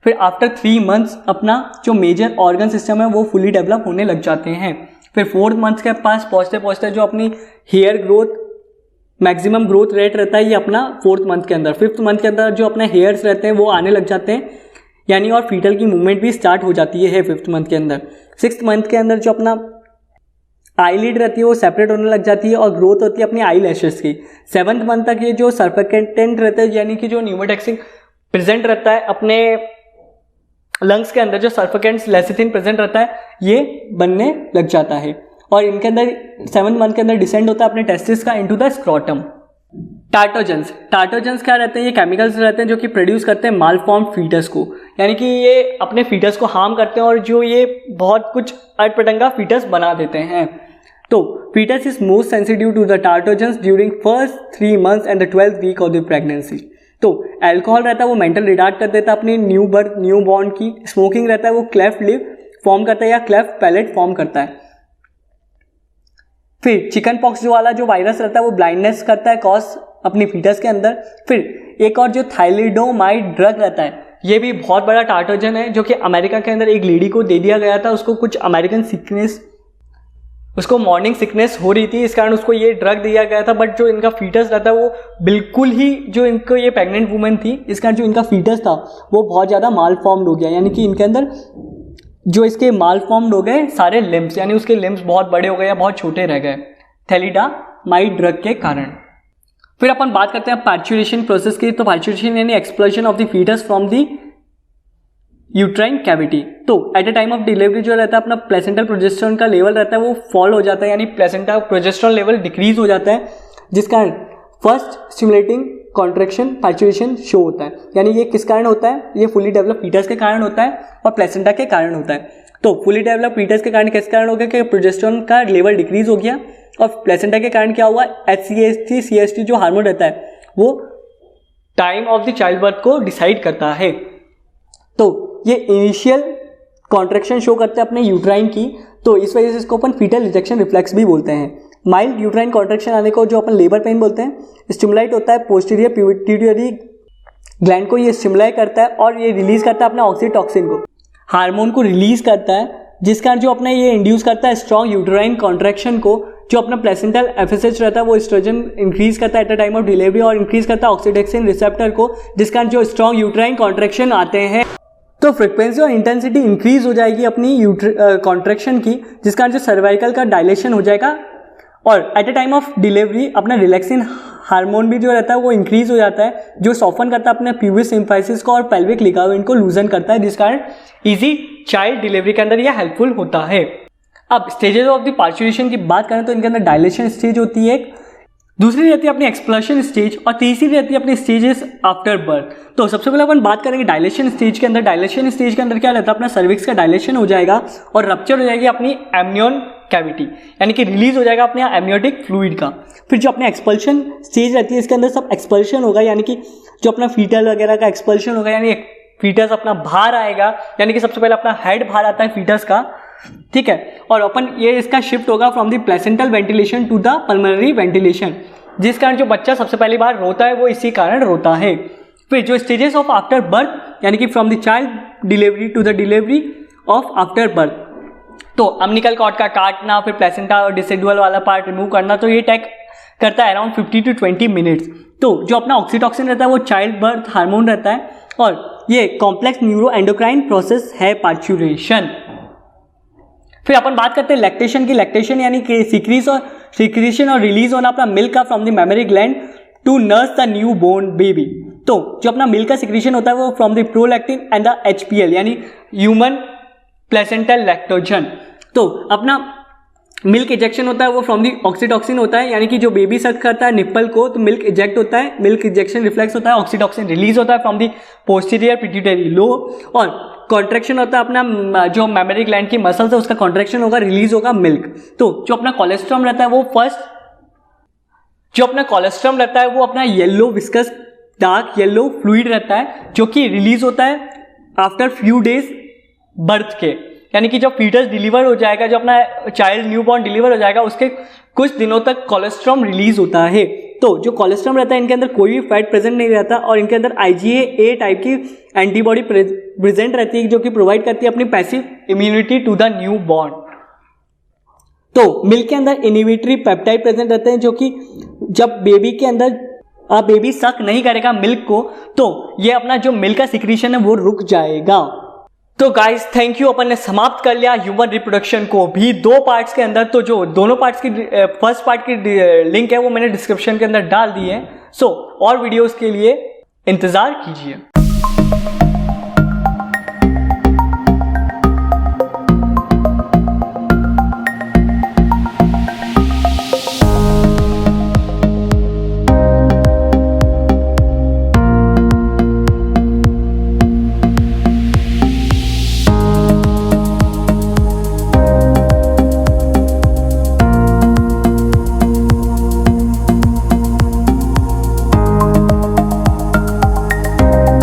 फिर आफ्टर 3 मंथ्स अपना जो मेजर ऑर्गन सिस्टम है वो फुली डेवलप होने लग जाते हैं। फिर 4th मंथ के पास पहुँचते पहुँचते जो अपनी hair growth maximum growth rate रहता है ये अपना 4th मंथ के अंदर। 5th मंथ के अंदर जो अपने हेयर्स रहते हैं वो आने लग जाते हैं, यानी और फीटल की मूवमेंट भी स्टार्ट हो जाती है 5th मंथ के अंदर। 6th मंथ के अंदर जो अपना आईलिड रहती है वो सेपरेट होने लग जाती है और ग्रोथ होती है अपनी आई लैशेस की। 7th मंथ तक ये जो सर्फेक्टेंट रहते हैं, यानी कि जो न्यूमोटॉक्सिन प्रेजेंट रहता है अपने लंग्स के अंदर, जो सर्फेक्टेंट्स लेसिथिन प्रेजेंट रहता है, ये बनने लग जाता है और इनके अंदर 7th मंथ के अंदर डिसेंड होता है अपने टेस्टिस का इनटू द स्क्रोटम। टार्टोजेंस क्या रहते हैं? ये केमिकल्स रहते हैं जो कि प्रोड्यूस करते हैं मालफॉर्म फीटस को, यानी कि ये अपने फीटस को हार्म करते हैं और जो ये बहुत कुछ अटपटंगा फीटस बना देते हैं। तो fetus is most sensitive to the teratogens during first 3 months and the 12th week of the pregnancy. तो अल्कोहल रहता है वो मेंटल रिटार्ड कर देता है अपनी न्यू बॉर्न की। स्मोकिंग रहता है वो क्लेफ्ट लिप फॉर्म करता है या क्लेफ्ट पैलेट फॉर्म करता है। फिर चिकन पॉक्स वाला जो वायरस रहता है वो ब्लाइंडनेस करता है कॉज अपनी फीटस के अंदर। फिर एक और जो थाइलिडोमाइड ड्रग रहता है, ये भी बहुत बड़ा टार्टोजन है जो कि अमेरिका के अंदर एक लेडी को दे दिया गया था। उसको कुछ अमेरिकन सिकनेस, उसको मॉर्निंग सिकनेस हो रही थी, इस कारण उसको ये ड्रग दिया गया था। बट जो इनका फीटस रहता है वो बिल्कुल ही, जो इनको ये प्रेग्नेंट वुमेन थी, इस कारण जो इनका फीटस था वो बहुत ज़्यादा माल फॉर्म्ड हो गया, यानी कि इनके अंदर जो इसके माल फॉर्म्ड हो गए सारे लिम्स, यानी उसके लिम्स बहुत बड़े हो गए या बहुत छोटे रह गए थैलिडोमाइड ड्रग के कारण। फिर अपन बात करते हैं पार्चुरेशन प्रोसेस की। तो पार्चुरेशन यानी explosion of the fetus from the uterine cavity. तो at the time of delivery जो रहता है अपना प्लेसेंटल प्रोजेस्टेरोन का लेवल रहता है वो फॉल हो जाता है, यानी प्लेसेंटा प्रोजेस्टेरोन लेवल डिक्रीज हो जाता है, जिस कारण first stimulating contraction parturition show होता है। यानी ये किस कारण होता है? ये फुली डेवलप फीटस के कारण होता है और प्लेसेंटा के कारण होता है। तो फुली डेवलप फीटस के कारण किस कारण हो गया कि प्रोजेस्टेरोन का लेवल डिक्रीज हो गया, और प्लेसेंटा के कारण क्या हुआ? HCST CST जो हार्मोन रहता है वो time of the child birth को डिसाइड करता है। तो ये इनिशियल कॉन्ट्रैक्शन शो करते हैं अपने यूट्राइन की, तो इस वजह से इसको अपन फीटल रिजेक्शन रिफ्लेक्स भी बोलते हैं। माइल्ड यूट्राइन कॉन्ट्रैक्शन आने को जो अपन लेबर पेन बोलते हैं, स्टिमुलेट होता है पोस्टीरियर पिट्यूटरी ग्लैंड को, ये स्टिमुलेट करता है और ये रिलीज करता है अपने ऑक्सीटॉक्सिन को, हार्मोन को रिलीज करता है, जिस कारण जो अपना ये इंड्यूस करता है स्ट्रॉन्ग यूट्राइन कॉन्ट्रैक्शन को। जो अपना प्लेसेंटल FSH रहता है वो एस्ट्रोजन इंक्रीज करता है eight the time of delivery और इंक्रीज करता है ऑक्सीटॉक्सिन रिसेप्टर को, जिस कारण जो स्ट्रॉन्ग यूट्राइन कॉन्ट्रैक्शन आते हैं तो फ्रिक्वेंसी और इंटेंसिटी इंक्रीज हो जाएगी अपनी कॉन्ट्रैक्शन की, जिस कारण जो सर्वाइकल का डायलेशन हो जाएगा और eight the time of delivery अपना रिलैक्सिन हार्मोन भी जो रहता है वो इंक्रीज हो जाता है, जो सॉफन करता है अपने प्यूबिक सिम्फाइसिस को और पेल्विक लिगामेंट को लूजन करता है, जिस कारण इजी चाइल्ड डिलीवरी के अंदर यह हेल्पफुल होता है। अब स्टेजेस ऑफ द पार्चुरेशन की बात करें तो इनके अंदर डायलेशन स्टेज होती है, दूसरी रहती है अपनी एक्सप्लोशन स्टेज और तीसरी रहती है अपनी स्टेजेस आफ्टर बर्थ। तो सबसे पहले अपन बात करेंगे डायलेशन स्टेज के अंदर। डायलेशन स्टेज के अंदर क्या रहता है? अपना सर्विक्स का डायलेशन हो जाएगा और रप्चर हो जाएगी अपनी एमनियन कैविटी, यानी कि रिलीज हो जाएगा अपने एमनियोटिक फ्लूइड का। फिर जो अपने एक्सपल्शन स्टेज रहती है इसके अंदर सब एक्सपल्शन होगा, यानी कि जो अपना फीटल वगैरह का एक्सपल्शन होगा, यानी फीटस अपना बाहर आएगा, यानी कि सबसे पहले अपना हेड बाहर आता है फीटस का, ठीक है, और अपन ये इसका शिफ्ट होगा from the placental ventilation to the pulmonary ventilation, जिस कारण जो बच्चा सबसे पहली बार रोता है वो इसी कारण रोता है। फिर जो स्टेजेस ऑफ आफ्टर बर्थ, यानी कि from the child delivery to the delivery of after birth, तो अम्निकल कॉर्ड का काटना, फिर प्लेसेंटा और डिसिडुअल वाला पार्ट रिमूव करना, तो ये टेक करता है अराउंड 50 to 20 मिनट्स। तो जो अपना ऑक्सीटॉक्सिन रहता है वो चाइल्ड बर्थ हार्मोन रहता है और ये कॉम्प्लेक्स न्यूरो एंडोक्राइन प्रोसेस है पार्चुरेशन। फिर अपन बात करते हैं लैक्टेशन की। लैक्टेशन यानी कि सिक्रीशन और रिलीज होना अपना मिल्क का from the memory gland to nurse the newborn baby. तो जो अपना मिल्क का सिक्रीशन होता है वो from the prolactin and the HPL यानी ह्यूमन प्लेसेंटल लैक्टोजन। तो अपना मिल्क इजेक्शन होता है वो फ्रॉम दी ऑक्सीटॉक्सिन होता है, यानी कि जो बेबी सक करता है निप्पल को तो मिल्क इजेक्ट होता है, मिल्क इजेक्शन रिफ्लेक्स होता है, ऑक्सीटॉक्सिन रिलीज होता है from the posterior pituitary lobe, और कॉन्ट्रैक्शन होता है अपना जो मेमरी ग्लैंड की मसल्स है उसका कॉन्ट्रैक्शन होगा, रिलीज होगा मिल्क। तो जो अपना कोलेस्ट्रॉम रहता है वो अपना yellow viscous dark yellow fluid रहता है जो कि रिलीज होता है आफ्टर फ्यू डेज बर्थ के, यानी कि जब फीटस डिलीवर हो जाएगा, जो अपना चाइल्ड न्यूबॉर्न डिलीवर हो जाएगा उसके कुछ दिनों तक कोलेस्ट्रॉम रिलीज होता है। तो जो कोलेस्ट्रॉम रहता है इनके अंदर कोई भी फैट प्रेजेंट नहीं रहता और इनके अंदर IgA टाइप की एंटीबॉडी प्रेजेंट रहती है जो कि प्रोवाइड करती है अपनी passive immunity to the newborn. तो मिल्क के अंदर इनहिबिटरी पेप्टाइड प्रेजेंट रहते हैं, जो कि जब बेबी के अंदर बेबी सक नहीं करेगा मिल्क को तो ये अपना जो मिल्क का सिक्रीशन है वो रुक जाएगा। तो गाइस थैंक यू, अपन ने समाप्त कर लिया ह्यूमन रिप्रोडक्शन को भी 2 पार्ट्स के अंदर। तो जो दोनों पार्ट्स की फर्स्ट पार्ट की लिंक है वो मैंने डिस्क्रिप्शन के अंदर डाल दी है। सो और वीडियोस के लिए इंतजार कीजिए।